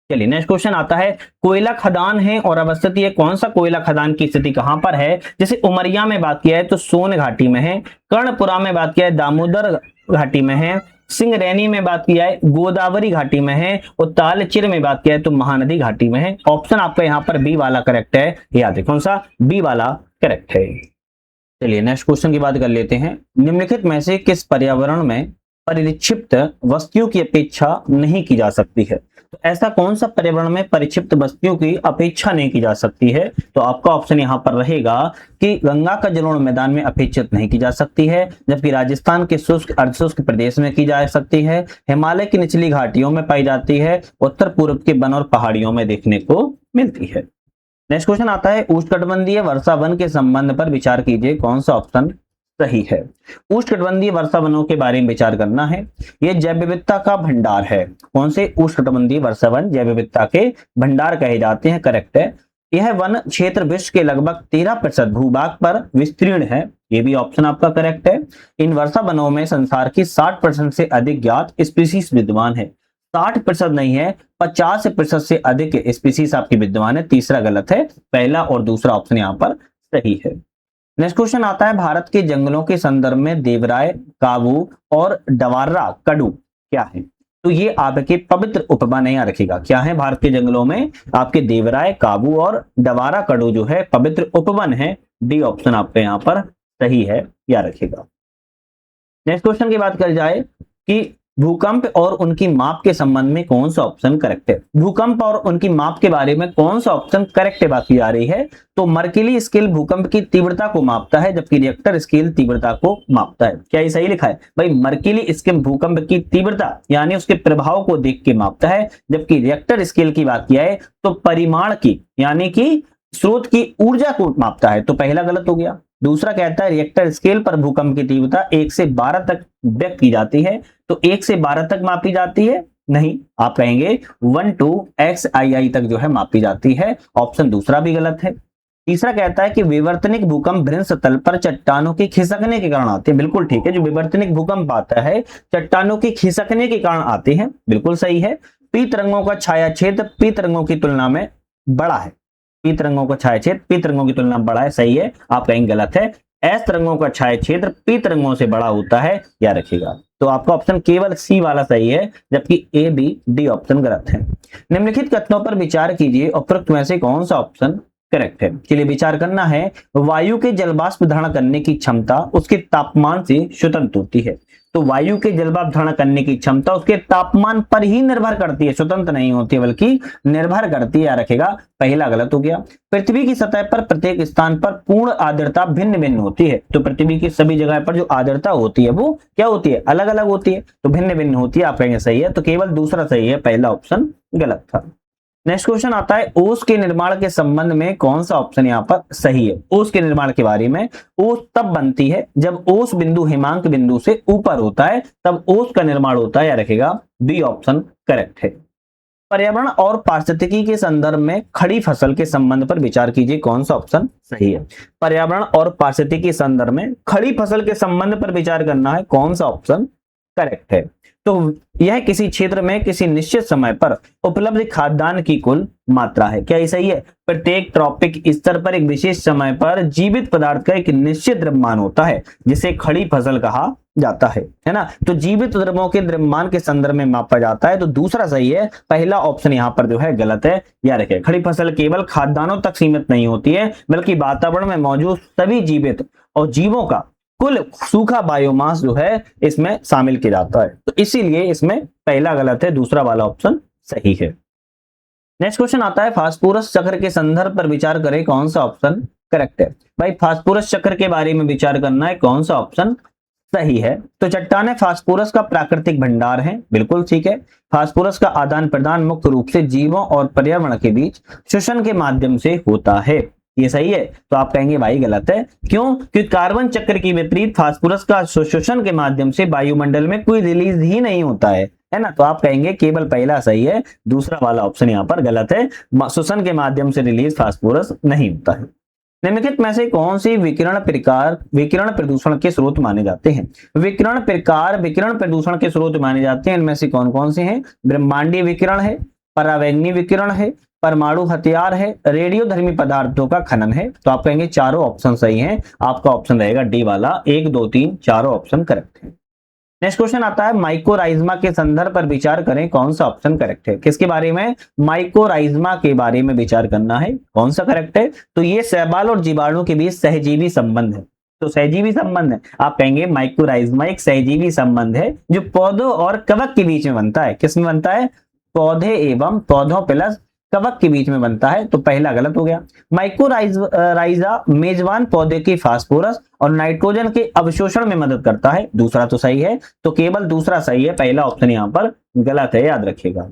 चलिए नेक्स्ट क्वेश्चन आता है, कोयला खदान है और अवस्थित है, कौन सा कोयला खदान की स्थिति कहां पर है। जैसे उमरिया में बात किया है तो सोन घाटी में है, कर्णपुरा में बात किया है दामोदर घाटी में है, सिंगरैनी में बात किया है गोदावरी घाटी में है, और तालचेर में बात किया है तो महानदी घाटी में है। ऑप्शन आपका यहाँ पर बी वाला करेक्ट है, याद है कौन सा, बी वाला करेक्ट है। चलिए नेक्स्ट क्वेश्चन की बात कर लेते हैं, निम्नलिखित में से किस पर्यावरण में परिक्षिप्त वस्तुओं की अपेक्षा नहीं की जा सकती है। तो ऐसा कौन सा पर्यावरण में परिक्षिप्त वस्तुओं की अपेक्षा नहीं की जा सकती है। तो आपका ऑप्शन यहां पर रहेगा कि गंगा का जलोढ़ मैदान में अपेक्षित नहीं की जा सकती है, जबकि राजस्थान के शुष्क अर्धशुष्क प्रदेश में की जा सकती है, हिमालय की निचली घाटियों में पाई जाती है, उत्तर पूर्व के वन और पहाड़ियों में देखने को मिलती है। नेक्स्ट क्वेश्चन आता है, उष्णकटिबंधीय वर्षा वन के संबंध पर विचार कीजिए, कौन सा ऑप्शन सही है। उष्णकटिबंधीय वर्षा वनों के बारे में विचार करना है, यह जैव विविधता का भंडार है। कौन से उष्णकटिबंधीय वर्षा वन जैव विविधता के भंडार कहे जाते हैं, करेक्ट है। यह वन क्षेत्र विश्व के लगभग 13% भूभाग पर विस्तीर्ण है, ये भी ऑप्शन आपका करेक्ट है। इन वर्षा वनों में संसार की 60% से अधिक ज्ञात स्पीसीज विद्यमान है। 60% नहीं है, 50% से अधिक स्पीसीज आपकी विद्यमान है, तीसरा गलत है, पहला और दूसरा ऑप्शन यहाँ पर सही है। नेक्स्ट क्वेश्चन आता है, भारत के जंगलों के संदर्भ में देवराय, काबू और डवार्रा कडू क्या है। तो ये आपके पवित्र उपमा नहीं रखेगा, क्या है भारत के जंगलों में, आपके देवराय, काबू और डवारा कडू जो है पवित्र उपवन है, डी ऑप्शन आपके यहाँ पर सही है, या रखेगा। नेक्स्ट क्वेश्चन की बात कर जाए कि भूकंप और उनकी माप के संबंध में कौन सा ऑप्शन करेक्ट है। भूकंप और उनकी माप के बारे में कौन सा ऑप्शन करेक्ट बात की जा रही है। तो मर्केली स्केल भूकंप की तीव्रता को मापता है, जबकि रिएक्टर स्केल तीव्रता को मापता है। क्या ये सही लिखा है भाई, मर्केली स्केल भूकंप की तीव्रता यानी उसके प्रभाव को देख के मापता है, जबकि रिएक्टर स्केल की बात किया है तो परिमाण की यानी कि स्रोत की ऊर्जा को मापता है। तो पहला गलत हो गया। दूसरा कहता है रिएक्टर स्केल पर भूकंप की तीव्रता 1 से 12 तक व्यक्त की जाती है, तो 1 से 12 तक मापी जाती है, नहीं, आप कहेंगे 1 to XII तक जो है मापी जाती है, ऑप्शन दूसरा भी गलत है। तीसरा कहता है कि विवर्तनिक भूकंप भ्रंश तल पर चट्टानों के खिसकने के कारण आते हैं, बिल्कुल ठीक है, जो विवर्तनिक भूकंप आता है चट्टानों के खिसकने के कारण आते हैं, बिल्कुल सही है। पी तरंगों का छाया क्षेत्र पी तरंगों की तुलना में बड़ा है, पी तरंगों का छाया क्षेत्र पी तरंगों की तुलना में बड़ा है, सही है, आप कहेंगे गलत है। एस तरंगों का छाया क्षेत्र पी तरंगों से बड़ा होता है, या रखिएगा। तो आपका ऑप्शन केवल सी वाला सही है, जबकि ए बी डी ऑप्शन गलत है। निम्नलिखित कथनों पर विचार कीजिए, उपरोक्त में से कौन सा ऑप्शन करेक्ट है। चलिए विचार करना है, वायु के जलवाष्प धारण करने की क्षमता उसके तापमान से स्वतंत्र होती है। तो वायु के जलवाष्प धारण करने की क्षमता उसके तापमान पर ही निर्भर करती है, स्वतंत्र नहीं होती है बल्कि निर्भर करती है, रखेगा, पहला गलत हो गया। पृथ्वी की सतह पर प्रत्येक स्थान पर पूर्ण आर्द्रता भिन्न भिन्न होती है। तो पृथ्वी की सभी जगह पर जो आर्द्रता होती है वो क्या होती है, अलग अलग होती है, तो भिन्न भिन्न होती है, आप कहेंगे सही है, तो केवल दूसरा सही है, पहला ऑप्शन गलत था। नेक्स्ट क्वेश्चन आता है, ओस के निर्माण के संबंध में कौन सा ऑप्शन यहाँ पर सही है। ओस के निर्माण के बारे में, ओस तब बनती है जब ओस बिंदु हिमांक बिंदु से ऊपर होता है, तब ओस का निर्माण होता है, या रखेगा बी ऑप्शन करेक्ट है। पर्यावरण और पारिस्थितिकी के संदर्भ में खड़ी फसल के संबंध पर विचार कीजिए, कौन सा ऑप्शन सही है। पर्यावरण और पारिस्थितिकी के संदर्भ में खड़ी फसल के संबंध पर विचार करना है, कौन सा ऑप्शन करेक्ट है। तो यह किसी क्षेत्र में किसी निश्चित समय पर उपलब्ध खाद्यान्न की कुल मात्रा है। क्या ये सही है। प्रत्येक ट्रॉपिक स्तर पर एक विशेष समय पर जीवित पदार्थ का एक निश्चित द्रव्यमान होता है, जिसे खड़ी फसल कहा जाता है ना। तो जीवित द्रव्यों के द्रव्यमान के संदर्भ में मापा जाता है, तो दूसरा सही है, पहला ऑप्शन यहाँ पर जो है गलत है, या रखें। खड़ी फसल केवल खाद्यान्नों तक सीमित नहीं होती है, बल्कि वातावरण में मौजूद सभी जीवित और जीवों का कुल सूखा बायोमास जो है इसमें शामिल किया जाता है। तो इसीलिए इसमें पहला गलत है, दूसरा वाला ऑप्शन सही है। नेक्स्ट क्वेश्चन आता है फास्फोरस चक्र के संदर्भ पर विचार करें, कौन सा ऑप्शन करेक्ट है। भाई फास्फोरस चक्र के बारे में विचार करना है, कौन सा ऑप्शन सही है। तो चट्टाने फास्फोरस का प्राकृतिक भंडार है, बिल्कुल ठीक है। फास्फोरस का आदान प्रदान मुख्य रूप से जीवों और पर्यावरण के बीच श्वसन के माध्यम से होता है, ये सही है। तो आप कहेंगे भाई गलत है, क्यों? क्योंकि कार्बन चक्र की विपरीत फास्फोरस का श्वसन के माध्यम से वायुमंडल में कोई रिलीज ही नहीं होता है ना। तो आप कहेंगे केवल पहला सही है, दूसरा वाला ऑप्शन यहाँ पर गलत है। श्वसन के माध्यम से रिलीज फास्फोरस नहीं होता है। निम्नलिखित में से कौन सी विकिरण प्रकार विकिरण प्रदूषण के स्रोत माने जाते हैं? विकिरण प्रकार विकिरण प्रदूषण के स्रोत माने जाते हैं, इनमें से कौन कौन से हैं? ब्रह्मांडीय विकिरण है, परावैंगनी विकिरण है, परमाणु हथियार है, रेडियोधर्मी पदार्थों का खनन है। तो आप कहेंगे चारों ऑप्शन सही हैं, आपका ऑप्शन रहेगा डी वाला, 1 2 3 चारों ऑप्शन करेक्ट है। नेक्स्ट क्वेश्चन आता है माइकोराइज्मा के संदर्भ पर विचार करें, कौन सा ऑप्शन करेक्ट है। किसके बारे में? माइकोराइज्मा के बारे में विचार करना है, कौन सा करेक्ट है। तो ये शैवाल और जीवाणु के बीच सहजीवी संबंध है, तो सहजीवी संबंध है। आप कहेंगे माइकोराइज्मा एक सहजीवी संबंध है जो पौधों और कवक के बीच में बनता है। किस में बनता है? पौधे एवं पौधों प्लस कवक के बीच में बनता है, तो पहला गलत हो गया। माइकोराइजा मेजबान पौधे की फास्फोरस और नाइट्रोजन के अवशोषण में मदद करता है, दूसरा तो सही है। तो केवल दूसरा सही है, पहला ऑप्शन यहाँ पर गलत है, याद रखिएगा।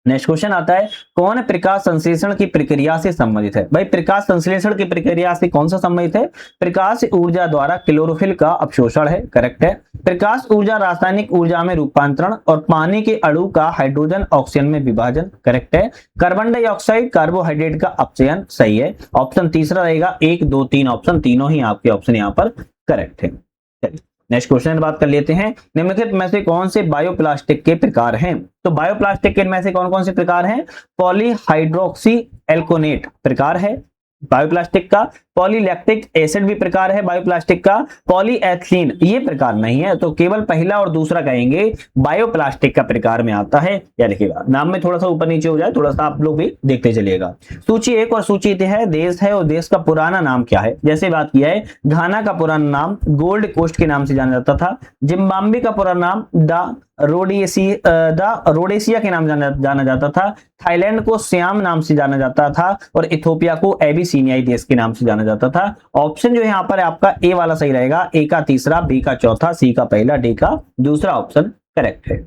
नेक्स्ट क्वेश्चन आता है कौन प्रकाश संश्लेषण की प्रक्रिया से संबंधित है? भाई प्रकाश संश्लेषण की प्रक्रिया से कौन सा संबंधित है? प्रकाश ऊर्जा द्वारा क्लोरोफिल का अवशोषण है, करेक्ट है। प्रकाश ऊर्जा रासायनिक ऊर्जा में रूपांतरण और पानी के अणु का हाइड्रोजन ऑक्सीजन में विभाजन, करेक्ट है। कार्बन डाइऑक्साइड कार्बोहाइड्रेट का अपचयन, सही है। ऑप्शन तीसरा रहेगा, 1 2 3 ऑप्शन तीनों ही आपके ऑप्शन यहाँ पर करेक्ट है। चलिए नेक्स्ट क्वेश्चन बात कर लेते हैं, निम्नलिखित में से कौन से बायोप्लास्टिक के प्रकार हैं? तो बायोप्लास्टिक के में से कौन कौन से प्रकार हैं? पॉलीहाइड्रोक्सी एल्कोनेट प्रकार है बायोप्लास्टिक का, पॉलीलैक्टिक एसिड भी प्रकार है बायोप्लास्टिक का, पॉलीएथिलीन ये प्रकार नहीं है। तो केवल पहला और दूसरा कहेंगे बायोप्लास्टिक का प्रकार में आता है, या देखिएगा नाम में थोड़ा सा ऊपर नीचे हो जाए, थोड़ा सा आप लोग भी देखते चलिएगा। सूची 1 और सूची 3 है, देश है और देश का पुराना नाम क्या है। जैसे बात किया है, घाना का पुराना नाम गोल्ड कोस्ट के नाम से जाना जाता था, जिम्बाब्वे का पुराना नाम द रोडेशिया के नाम जाना जाता था, थाईलैंड को श्याम नाम से जाना जाता था और इथोपिया को एबिसिनियाई देश के नाम से जाना जाता था। ऑप्शन जो यहाँ पर है आपका ए वाला सही रहेगा, ए का तीसरा, बी का चौथा, सी का पहला, डी का दूसरा ऑप्शन करेक्ट है।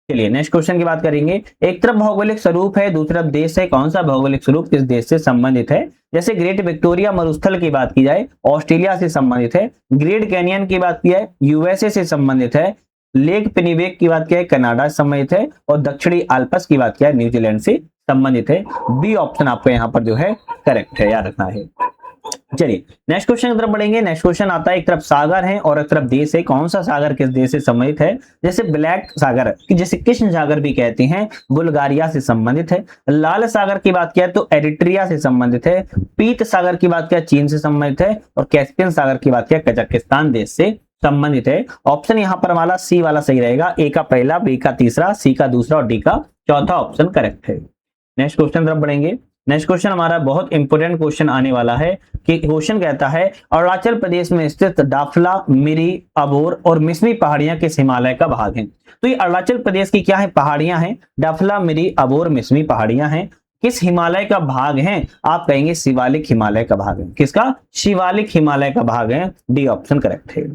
चलिए नेक्स्ट क्वेश्चन की बात करेंगे, एक तरफ भौगोलिक स्वरूप है, दूसरी तरफ देश है, कौन सा भौगोलिक स्वरूप किस देश से संबंधित है? जैसे ग्रेट विक्टोरिया मरुस्थल की बात की जाए ऑस्ट्रेलिया से संबंधित है, ग्रेट कैनियन की बात की जाए यूएसए से संबंधित है, लेक पिनीवेक की बात किया है कनाडा से संबंधित है, और दक्षिणी आल्प्स की बात किया है न्यूजीलैंड से संबंधित है। बी ऑप्शन आपको यहाँ पर जो है करेक्ट है, याद रखना है। चलिए नेक्स्ट क्वेश्चन की तरफ बढ़ेंगे। नेक्स्ट क्वेश्चन आता है, एक तरफ सागर है और एक तरफ देश है, कौन सा सागर किस देश से संबंधित है? जैसे ब्लैक सागर जिसे कृष्ण सागर भी कहते हैं बुल्गारिया से संबंधित है, लाल सागर की बात किया तो एरिट्रिया से संबंधित है, पीत सागर की बात किया चीन से संबंधित है, और कैस्पियन सागर की बात किया कजाकिस्तान देश से संबंधित है। ऑप्शन यहाँ पर हमारा सी वाला सही रहेगा, ए का पहला, बी का तीसरा, सी का दूसरा और डी का चौथा ऑप्शन करेक्ट है। नेक्स्ट क्वेश्चन तरफ बढ़ेंगे। नेक्स्ट क्वेश्चन हमारा बहुत इंपोर्टेंट क्वेश्चन आने वाला है कि क्वेश्चन कहता है अरुणाचल प्रदेश में स्थित डाफला, मिरी, अबोर और मिसमी पहाड़ियां किस हिमालय का भाग हैं? तो ये अरुणाचल प्रदेश की क्या है? पहाड़ियां हैं, डाफला, मिरी, अबोर, मिसमी पहाड़ियां हैं, किस हिमालय का भाग हैं? आप कहेंगे शिवालिक हिमालय का भाग है। किसका? शिवालिक हिमालय का भाग है, डी ऑप्शन करेक्ट है।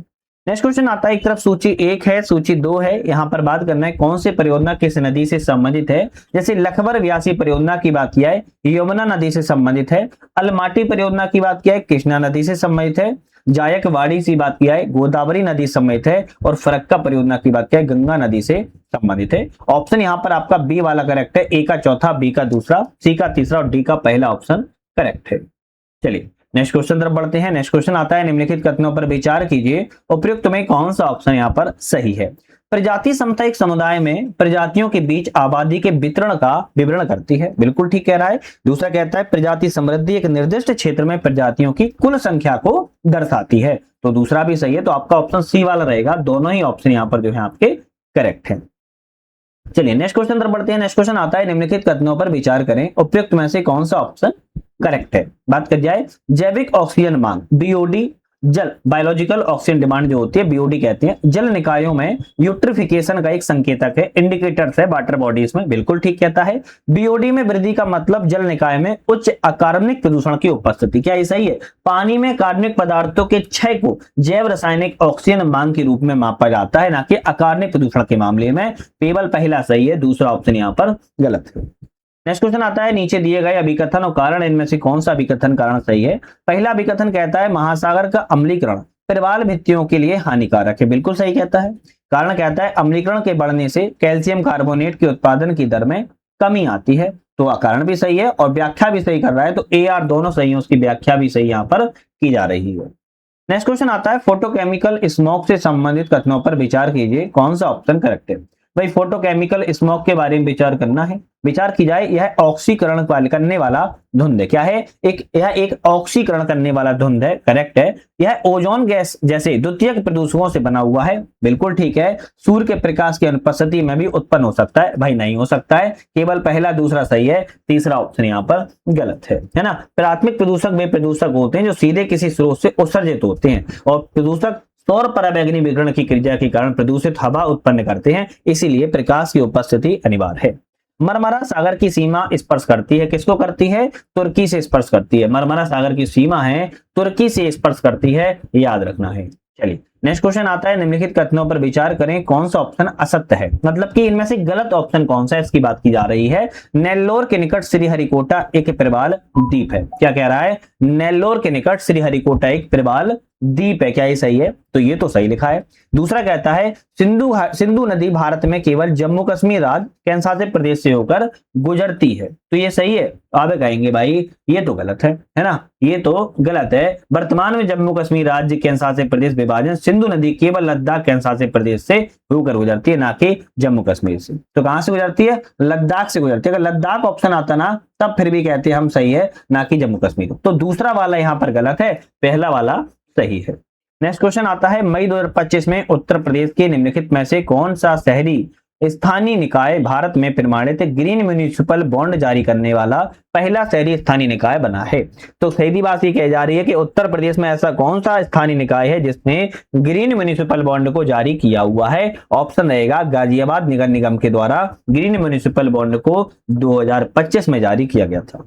नेक्स्ट क्वेश्चन आता है, एक तरफ सूची 1 है, सूची 2 है, यहाँ पर बात करना है कौन से परियोजना किस नदी से संबंधित है। जैसे लखबर व्यासी परियोजना की बात किया है यमुना नदी से संबंधित है, अलमाटी परियोजना की बात किया है कृष्णा नदी से संबंधित है, जायकवाड़ी की बात किया है गोदावरी नदी से संबंधित है, और फरक्का परियोजना की बात किया है गंगा नदी से संबंधित है। ऑप्शन यहाँ पर आपका बी वाला करेक्ट है, ए का चौथा, बी का दूसरा, सी का तीसरा और डी का पहला ऑप्शन करेक्ट है। चलिए नेक्स्ट क्वेश्चन तरफ बढ़ते हैं। नेक्स्ट क्वेश्चन आता है, निम्नलिखित कथनों पर विचार कीजिए, उपयुक्त में कौन सा ऑप्शन यहाँ पर सही है? प्रजाति समता एक समुदाय में प्रजातियों के बीच आबादी के वितरण का विवरण करती है, बिल्कुल ठीक कह रहा है। दूसरा कहता है प्रजाति समृद्धि एक निर्दिष्ट क्षेत्र में प्रजातियों की कुल संख्या को दर्शाती है, तो दूसरा भी सही है। तो आपका ऑप्शन सी वाला रहेगा, दोनों ही ऑप्शन यहाँ पर जो है आपके करेक्ट है। चलिए नेक्स्ट क्वेश्चन तरफ बढ़ते हैं। नेक्स्ट क्वेश्चन आता है, निम्नलिखित कथनों पर विचार करें, उपयुक्त में से कौन सा ऑप्शन करेक्ट है? बात कर जाए जैविक ऑक्सीजन मांग बीओडी जल बायोलॉजिकल ऑक्सीजन डिमांड जो होती है बीओडी कहते हैं। जल निकायों में यूट्रिफिकेशन का एक संकेतक है, इंडिकेटर्स है वाटर बॉडीज में, बिल्कुल ठीक कहता है। बीओडी में वृद्धि का मतलब जल निकाय में उच्च अकार्बनिक प्रदूषण की उपस्थिति। क्या ये सही है? पानी में कार्बनिक पदार्थों के क्षय को जैव रासायनिक ऑक्सीजन मांग के रूप में मापा जाता है, ना कि अकार्बनिक प्रदूषण के मामले में। केवल पहला सही है, दूसरा ऑप्शन यहाँ पर गलत है। नेक्स्ट क्वेश्चन आता है, नीचे दिए गए अभिकथन और कारण इनमें से कौन सा अभिकथन कारण सही है? पहला अभिकथन कहता है महासागर का अम्लीकरण प्रवाल भित्तियों के लिए हानिकारक है, बिल्कुल सही कहता है। कारण कहता है अम्लीकरण के बढ़ने से कैल्शियम कार्बोनेट के उत्पादन की दर में कमी आती है, तो कारण भी सही है और व्याख्या भी सही कर रहा है, तो ए आर दोनों सही है, उसकी व्याख्या भी सही यहाँ पर की जा रही है। नेक्स्ट क्वेश्चन आता है, फोटोकेमिकल स्मोक से संबंधित कथनों पर विचार कीजिए, कौन सा ऑप्शन करेक्ट है? भाई फोटोकेमिकल स्मोक के बारे में विचार करना है, विचार की जाए। यह ऑक्सीकरण करने वाला धुंध है। क्या है? यह एक ऑक्सीकरण करने वाला धुंध है, करेक्ट है। यह ओजोन गैस जैसे द्वितीयक प्रदूषकों से बना हुआ है, बिल्कुल ठीक है। सूर्य के प्रकाश की अनुपस्थिति में भी उत्पन्न हो सकता है, भाई नहीं हो सकता है। केवल पहला दूसरा सही है, तीसरा ऑप्शन यहाँ पर गलत है ना। प्राथमिक प्रदूषक वे प्रदूषक होते हैं जो सीधे किसी स्रोत से उत्सर्जित होते हैं, और प्रदूषक सौर पराबैंगनी विकिरण की क्रिया के कारण प्रदूषित हवा उत्पन्न करते हैं, इसीलिए प्रकाश की उपस्थिति अनिवार्य है। मरमरा सागर की सीमा स्पर्श करती है, किसको करती है? तुर्की से स्पर्श करती है। मरमरा सागर की सीमा है तुर्की से स्पर्श करती है, याद रखना है। चलिए नेक्स्ट क्वेश्चन आता है, निम्नलिखित कथनों पर विचार करें, कौन सा ऑप्शन असत्य है? मतलब कि इनमें से गलत ऑप्शन कौन सा है, इसकी बात की जा रही है। नेल्लोर के निकट श्रीहरिकोटा एक प्रवाल द्वीप है। क्या कह रहा है? नेल्लोर के निकट श्रीहरिकोटा एक प्रवाल द्वीप है। क्या ये सही है? तो ये तो सही लिखा है। दूसरा कहता है सिंधु नदी भारत में केवल जम्मू कश्मीर राज्य कैंसासे प्रदेश से होकर गुजरती है, तो ये सही है। आगे कहेंगे भाई ये तो गलत है ना, ये तो गलत है। वर्तमान में जम्मू कश्मीर राज्य कैंसासे प्रदेश विभाजन सिंधु नदी केवल लद्दाख कैंसासे प्रदेश से होकर गुजरती है, ना कि जम्मू कश्मीर से। तो कहां से गुजरती है? लद्दाख से गुजरती है। अगर लद्दाख ऑप्शन आता ना तब फिर भी कहते हैं हम सही है, ना कि जम्मू कश्मीर। तो दूसरा वाला यहाँ पर गलत है, पहला वाला सही है। नेक्स्ट क्वेश्चन आता है, मई 2025 में उत्तर प्रदेश के निम्नलिखित में से कौन सा शहरी स्थानीय निकाय भारत में प्रमाणित ग्रीन म्युनिसिपल बॉन्ड जारी करने वाला पहला शहरी स्थानीय निकाय बना है? तो सीधी बात ये कही जा रही है कि उत्तर प्रदेश में ऐसा कौन सा स्थानीय निकाय है जिसने ग्रीन म्युनिसिपल बॉन्ड को जारी किया हुआ है? ऑप्शन रहेगा गाजियाबाद नगर निगम के द्वारा ग्रीन म्युनिसिपल बॉन्ड को 2025 में जारी किया गया था।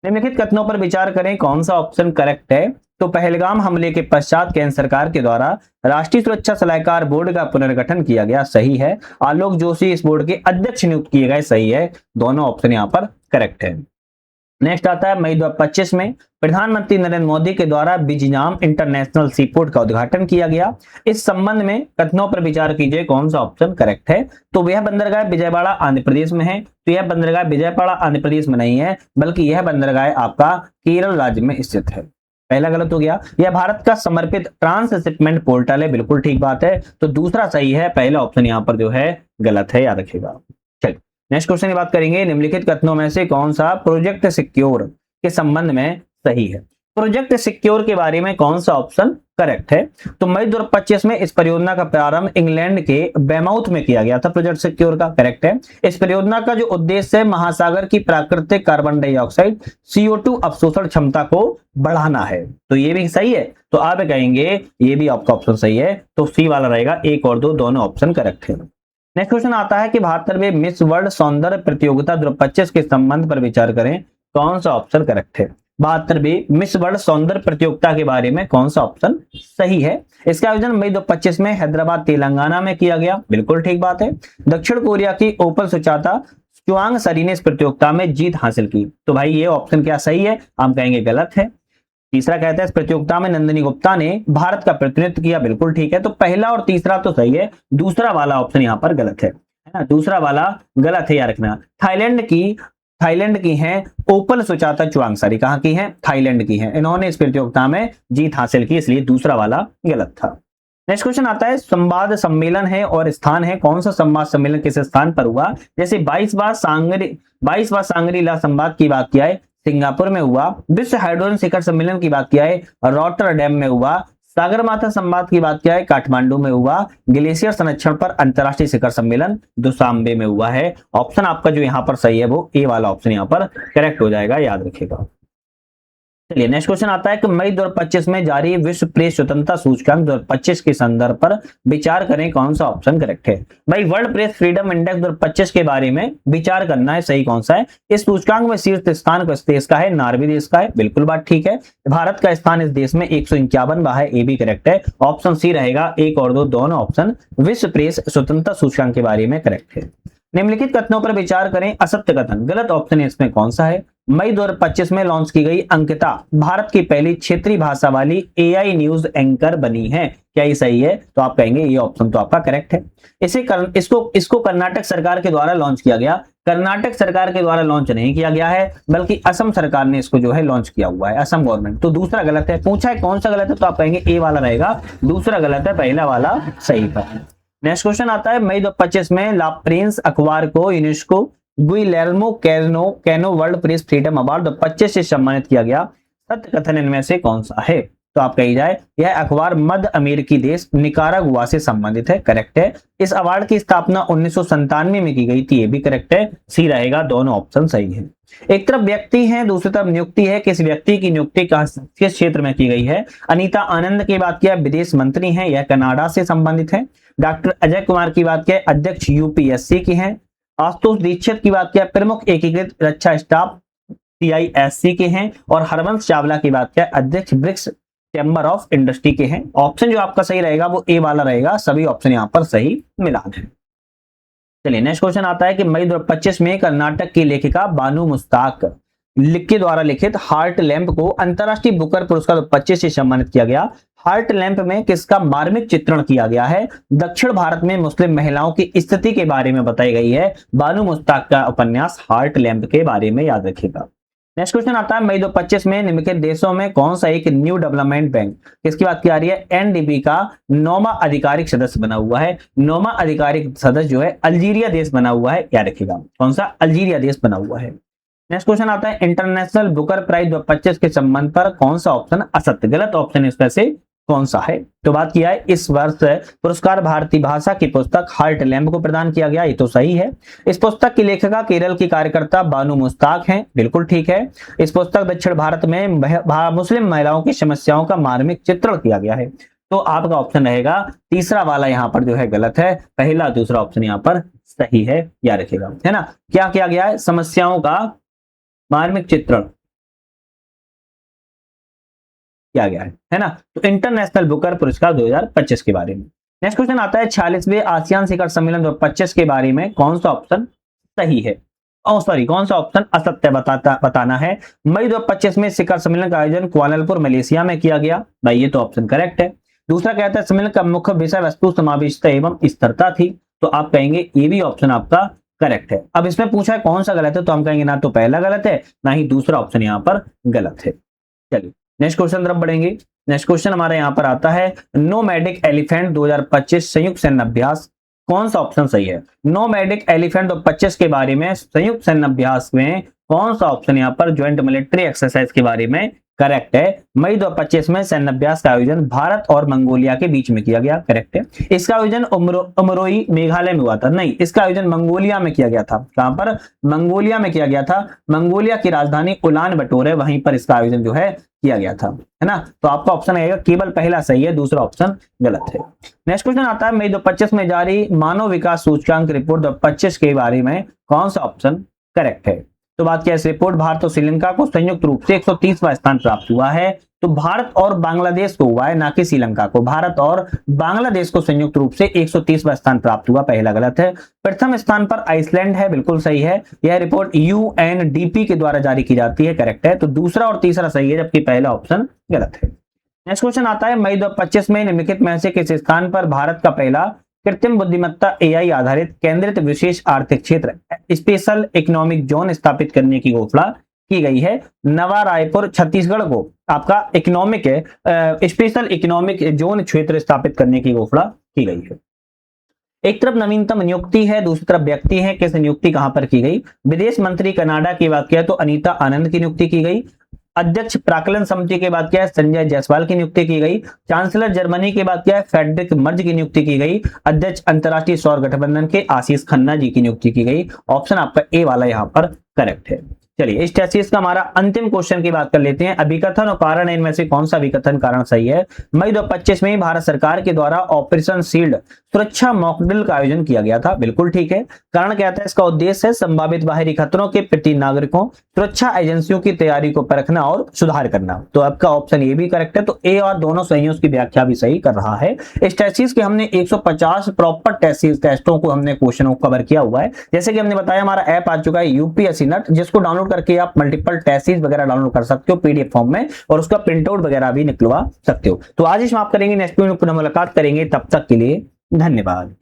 निम्नलिखित कथनों पर विचार करें, कौन सा ऑप्शन करेक्ट है? तो पहलगाम हमले के पश्चात केंद्र सरकार के द्वारा राष्ट्रीय सुरक्षा सलाहकार बोर्ड का पुनर्गठन किया गया, सही है। आलोक जोशी इस बोर्ड के अध्यक्ष नियुक्त किए गए, सही है। दोनों ऑप्शन यहाँ पर करेक्ट है। नेक्स्ट आता है, मई 2025 में प्रधानमंत्री नरेंद्र मोदी के द्वारा बिजनाम इंटरनेशनल सीपोर्ट का उद्घाटन किया गया। इस संबंध में कथनों पर विचार कीजिए, कौन सा ऑप्शन करेक्ट है? तो यह बंदरगाह विजयवाड़ा आंध्र प्रदेश में है, तो यह बंदरगाह विजयवाड़ा आंध्र प्रदेश में नहीं है, बल्कि यह बंदरगाह आपका केरल राज्य में स्थित है। पहला गलत हो गया। यह भारत का समर्पित ट्रांसशिपमेंट पोर्टल है, बिल्कुल ठीक बात है। तो दूसरा सही है, पहला ऑप्शन यहाँ पर जो है गलत है, याद रखिएगा। चलिए नेक्स्ट क्वेश्चन की बात करेंगे, निम्नलिखित कथनों में से कौन सा प्रोजेक्ट सिक्योर के संबंध में सही है? प्रोजेक्ट सिक्योर के बारे में कौन सा ऑप्शन करेक्ट है? तो मई 2025 में इस परियोजना का प्रारंभ इंग्लैंड के बेमाउथ में किया गया था। प्रोजेक्ट सिक्योर का करेक्ट है। इस परियोजना का जो उद्देश्य है महासागर की प्राकृतिक कार्बन डाइऑक्साइड CO2 अवशोषण क्षमता को बढ़ाना है, तो ये भी सही है। तो आप कहेंगे ये भी आपका ऑप्शन सही है, तो सी वाला रहेगा। 1 और 2 दोनों ऑप्शन करेक्ट है। नेक्स्ट क्वेश्चन आता है कि 72वें मिस वर्ल्ड सौंदर्य प्रतियोगिता 2025 के संबंध पर विचार करें, कौन सा ऑप्शन करेक्ट है? 72वें मिस वर्ल्ड सौंदर्य प्रतियोगिता के बारे में कौन सा ऑप्शन सही है? इसका आयोजन मई 2025 में हैदराबाद तेलंगाना में किया गया, बिल्कुल ठीक बात है। दक्षिण कोरिया की ओपल सुचाता चुआंग सरी ने इस प्रतियोगिता में जीत हासिल की, तो भाई ये ऑप्शन क्या सही है? हम कहेंगे गलत है। तीसरा कहता है इस प्रतियोगिता में नंदिनी गुप्ता ने भारत का प्रतिनिधित्व किया, बिल्कुल ठीक है। तो पहला और तीसरा तो सही है, दूसरा वाला ऑप्शन यहाँ पर गलत है ना, दूसरा वाला गलत है, याद रखना। थाईलैंड की हैं ओपल सुचाता चुआंगसरी, कहां की हैं? थाईलैंड की हैं। इन्होंने इस प्रतियोगिता में जीत हासिल की, इसलिए दूसरा वाला गलत था। नेक्स्ट क्वेश्चन आता है, संवाद सम्मेलन है और स्थान है, कौन सा संवाद सम्मेलन किस स्थान पर हुआ? जैसे 22वां सांगरी ला संवाद की बात किया है, सिंगापुर में हुआ। विश्व हाइड्रोजन शिखर सम्मेलन की बात किया है, रॉटरडैम में हुआ। सागरमाथा संवाद की बात किया है, काठमांडू में हुआ। ग्लेशियर संरक्षण पर अंतरराष्ट्रीय शिखर सम्मेलन दुशांबे में हुआ है। ऑप्शन आपका जो यहाँ पर सही है वो ए वाला ऑप्शन यहाँ पर करेक्ट हो जाएगा, याद रखिएगा। चलिए नेक्स्ट क्वेश्चन आता है कि मई 2025 में जारी विश्व प्रेस स्वतंत्रता सूचकांक 2025 के संदर्भ पर विचार करें, कौन सा ऑप्शन करेक्ट है। भाई वर्ल्ड प्रेस फ्रीडम इंडेक्स 2025 के बारे में विचार करना है, सही कौन सा है। इस सूचकांक में शीर्ष स्थान किस देश का है, नॉर्वे देश का है, बिल्कुल बात ठीक है। भारत का स्थान इस देश में 151वां है, ये भी करेक्ट है। ऑप्शन सी रहेगा, एक और दो दोनों ऑप्शन विश्व प्रेस स्वतंत्रता सूचकांक के बारे में करेक्ट है। निम्नलिखित कथनों पर विचार करें, असत्य कथन गलत ऑप्शन इसमें कौन सा है। मई 2025 में लॉन्च की गई अंकिता भारत की पहली क्षेत्रीय भाषा वाली एआई न्यूज एंकर बनी है, क्या ये सही है। तो आप कहेंगे ये ऑप्शन तो आपका करेक्ट है। इसको कर्नाटक सरकार के द्वारा लॉन्च किया गया। कर्नाटक सरकार के द्वारा लॉन्च नहीं किया गया है, बल्कि असम सरकार ने इसको जो है लॉन्च किया हुआ है, असम गवर्नमेंट। तो दूसरा गलत है। पूछा है कौन सा गलत है, तो आप कहेंगे ए वाला रहेगा, दूसरा गलत है, पहला वाला सही है। नेक्स्ट क्वेश्चन आता है, मई 2025 में ला प्रिंस अखबार को UNESCO Guillermo canoe world press freedom award 2025 से सम्मानित किया गया। सत्य कथन इनमें से कौन सा है। तो आप कही जाए यह अखबार मध्य अमेरिकी देश निकारागुआ से संबंधित है, करेक्ट है। इस अवार्ड की स्थापना 1997 में की गई थी, ये भी करेक्ट है, सी रहेगा, दोनों ऑप्शन सही है। एक तरफ व्यक्ति है, दूसरी तरफ नियुक्ति है। किस व्यक्ति की नियुक्ति किस क्षेत्र में की गई है। अनीता आनंद की बात किया, विदेश मंत्री हैं, यह कनाडा से संबंधित है। डॉक्टर अजय कुमार की बात किया, अध्यक्ष यूपीएससी की हैं। आशुतोष दीक्षित की बात किया, प्रमुख एकीकृत रक्षा स्टाफ सीआईएससी के हैं। और हरवंश चावला की बात किया, अध्यक्ष ब्रिक्स चैम्बर ऑफ इंडस्ट्री के हैं। ऑप्शन जो आपका सही रहेगा वो ए वाला रहेगा, सभी ऑप्शन यहाँ पर सही मिलान है। चलिए नेक्स्ट क्वेश्चन आता है कि मई 2025 में कर्नाटक की लेखिका बानू मुश्ताक के द्वारा लिखित हार्ट लैंप को अंतरराष्ट्रीय बुकर पुरस्कार 2025 से सम्मानित किया गया। हार्ट लैंप में किसका मार्मिक चित्रण किया गया है। दक्षिण भारत में मुस्लिम महिलाओं की स्थिति के बारे में बताई गई है। बानू मुश्ताक का उपन्यास हार्ट लैंप के बारे में याद रखिएगा। नेक्स्ट क्वेश्चन आता है, मई 2025 में निम्नलिखित देशों में कौन सा एक न्यू डेवलपमेंट बैंक, किसकी बात की जा रही है, एनडीबी का 9वां आधिकारिक सदस्य बना हुआ है। 9वां आधिकारिक सदस्य जो है अल्जीरिया देश बना हुआ है, याद रखिएगा कौन सा, अल्जीरिया देश बना हुआ है। नेक्स्ट क्वेश्चन आता है, इंटरनेशनल बुकर प्राइज 2025 के संबंध पर कौन सा ऑप्शन असत्य गलत ऑप्शन इसमें से कौन सा है। तो बात किया है, इस वर्ष पुरस्कार भारतीय भाषा की पुस्तक हार्ट लैंप को प्रदान किया गया, ये तो सही है। इस पुस्तक की लेखिका केरल की कार्यकर्ता बानू मुश्ताक हैं, बिल्कुल ठीक है। इस पुस्तक दक्षिण भारत में मुस्लिम महिलाओं की समस्याओं का मार्मिक चित्रण किया गया है। तो आपका ऑप्शन रहेगा तीसरा वाला यहाँ पर जो है गलत है, पहला दूसरा ऑप्शन यहाँ पर सही है, याद रखिएगा, है ना। क्या किया गया है, समस्याओं का मार्मिक चित्रण किया गया है ना। तो इंटरनेशनल बुकर पुरस्कार 2025 के बारे में। नेक्स्ट क्वेश्चन आता है, 46वें आसियान शिखर सम्मेलन 2025 के बारे में कौन सा ऑप्शन सही है, कौन सा ऑप्शन असत्य बताना है। मई 2025 में शिखर सम्मेलन का आयोजन कुआलालंपुर मलेशिया में किया गया, भाई ये तो ऑप्शन करेक्ट है। दूसरा कहता है सम्मेलन का मुख्य विषय वस्तु समावेशिता एवं स्थिरता थी, तो आप कहेंगे ये भी ऑप्शन आपका करेक्ट है। अब इसमें पूछा है कौन सा गलत है, तो हम कहेंगे ना तो पहला गलत है ना ही दूसरा ऑप्शन यहाँ पर गलत है। चलिए नेक्स्ट क्वेश्चन तरफ बढ़ेंगे। नेक्स्ट क्वेश्चन हमारे यहाँ पर आता है, नोमैडिक एलिफेंट 2025 संयुक्त सैन्य अभ्यास, कौन सा ऑप्शन सही है। नोमैडिक एलिफेंट 2025 के बारे में संयुक्त सैन्य अभ्यास में कौन सा ऑप्शन यहाँ पर ज्वाइंट मिलिट्री एक्सरसाइज के बारे में करेक्ट है। मई 2025 में सैन्य अभ्यास का आयोजन भारत और मंगोलिया के बीच में किया गया, करेक्ट है। इसका आयोजन उमरोई मेघालय में हुआ था, नहीं इसका आयोजन मंगोलिया में किया गया था। कहां पर, मंगोलिया में किया गया था। मंगोलिया की राजधानी उलान बटोर है, वहीं पर इसका आयोजन जो है किया गया था, है ना। तो आपका ऑप्शन आएगा केवल पहला सही है, दूसरा ऑप्शन गलत है। नेक्स्ट क्वेश्चन आता है, मई 2025 में जारी मानव विकास सूचकांक रिपोर्ट 2025 के बारे में कौन सा ऑप्शन करेक्ट है। तो बात किया, इस रिपोर्ट भारत और श्रीलंका को संयुक्त रूप से 130वां स्थान प्राप्त हुआ है। तो भारत और बांग्लादेश को हुआ है, ना कि श्रीलंका को। भारत और बांग्लादेश को संयुक्त रूप से 130वां स्थान प्राप्त हुआ, पहला गलत है। प्रथम स्थान पर आइसलैंड है, बिल्कुल सही है। यह रिपोर्ट यूएनडीपी के द्वारा जारी की जाती है, करेक्ट है। तो दूसरा और तीसरा सही है, जबकि पहला ऑप्शन गलत है। नेक्स्ट क्वेश्चन आता है, मई 2025 में निम्नलिखित में से किस स्थान पर भारत का पहला कृत्रिम बुद्धिमत्ता एआई आधारित केंद्रित विशेष आर्थिक क्षेत्र स्पेशल इकोनॉमिक जोन स्थापित करने की घोषणा की गई है। नवा रायपुर छत्तीसगढ़ को आपका स्पेशल इकोनॉमिक जोन क्षेत्र स्थापित करने की घोषणा की गई है। एक तरफ नवीनतम नियुक्ति है, दूसरी तरफ व्यक्ति है। किस नियुक्ति कहां पर की गई, विदेश मंत्री कनाडा की बात किया तो अनीता आनंद की नियुक्ति की गई। अध्यक्ष प्राक्कलन समिति के बाद क्या है, संजय जायसवाल की नियुक्ति की गई। चांसलर जर्मनी के बाद क्या है, फेडरिक मर्ज की नियुक्ति की गई। अध्यक्ष अंतरराष्ट्रीय सौर गठबंधन के आशीष खन्ना जी की नियुक्ति की गई। ऑप्शन आपका ए वाला यहाँ पर करेक्ट है। चलिए इस टेसिस का हमारा अंतिम क्वेश्चन की बात कर लेते हैं। अभिकथन और कारण है, इनमें से कौन सा अभिकथन कारण सही है? मई 2025 में भारत सरकार के द्वारा ऑपरेशन शील्ड सुरक्षा मॉकड्रिल का आयोजन किया गया था, बिल्कुल ठीक है। कारण क्या था? इसका उद्देश्य है संभावित बाहरी खतरों के प्रति नागरिकों, सुरक्षा एजेंसियों की तैयारी को परखना और सुधार करना। तो आपका ऑप्शन ए भी करेक्ट है, तो ए और दोनों सही है, उसकी व्याख्या भी सही कर रहा है। इस टेसिस के हमने 150 प्रॉपर टेस्टों को हमने क्वेश्चनों को कवर किया हुआ है। जैसे कि हमने बताया हमारा ऐप आ चुका है यूपीएससी नट, जिसको डाउनलोड करके आप मल्टीपल टेसिस वगैरह डाउनलोड कर सकते हो पीडीएफ फॉर्म में, और उसका प्रिंट आउट वगैरह भी निकलवा सकते हो। तो आज ही समाप्त करेंगे, नेक्स्ट वीडियो में पुनः मुलाकात करेंगे, तब तक के लिए धन्यवाद।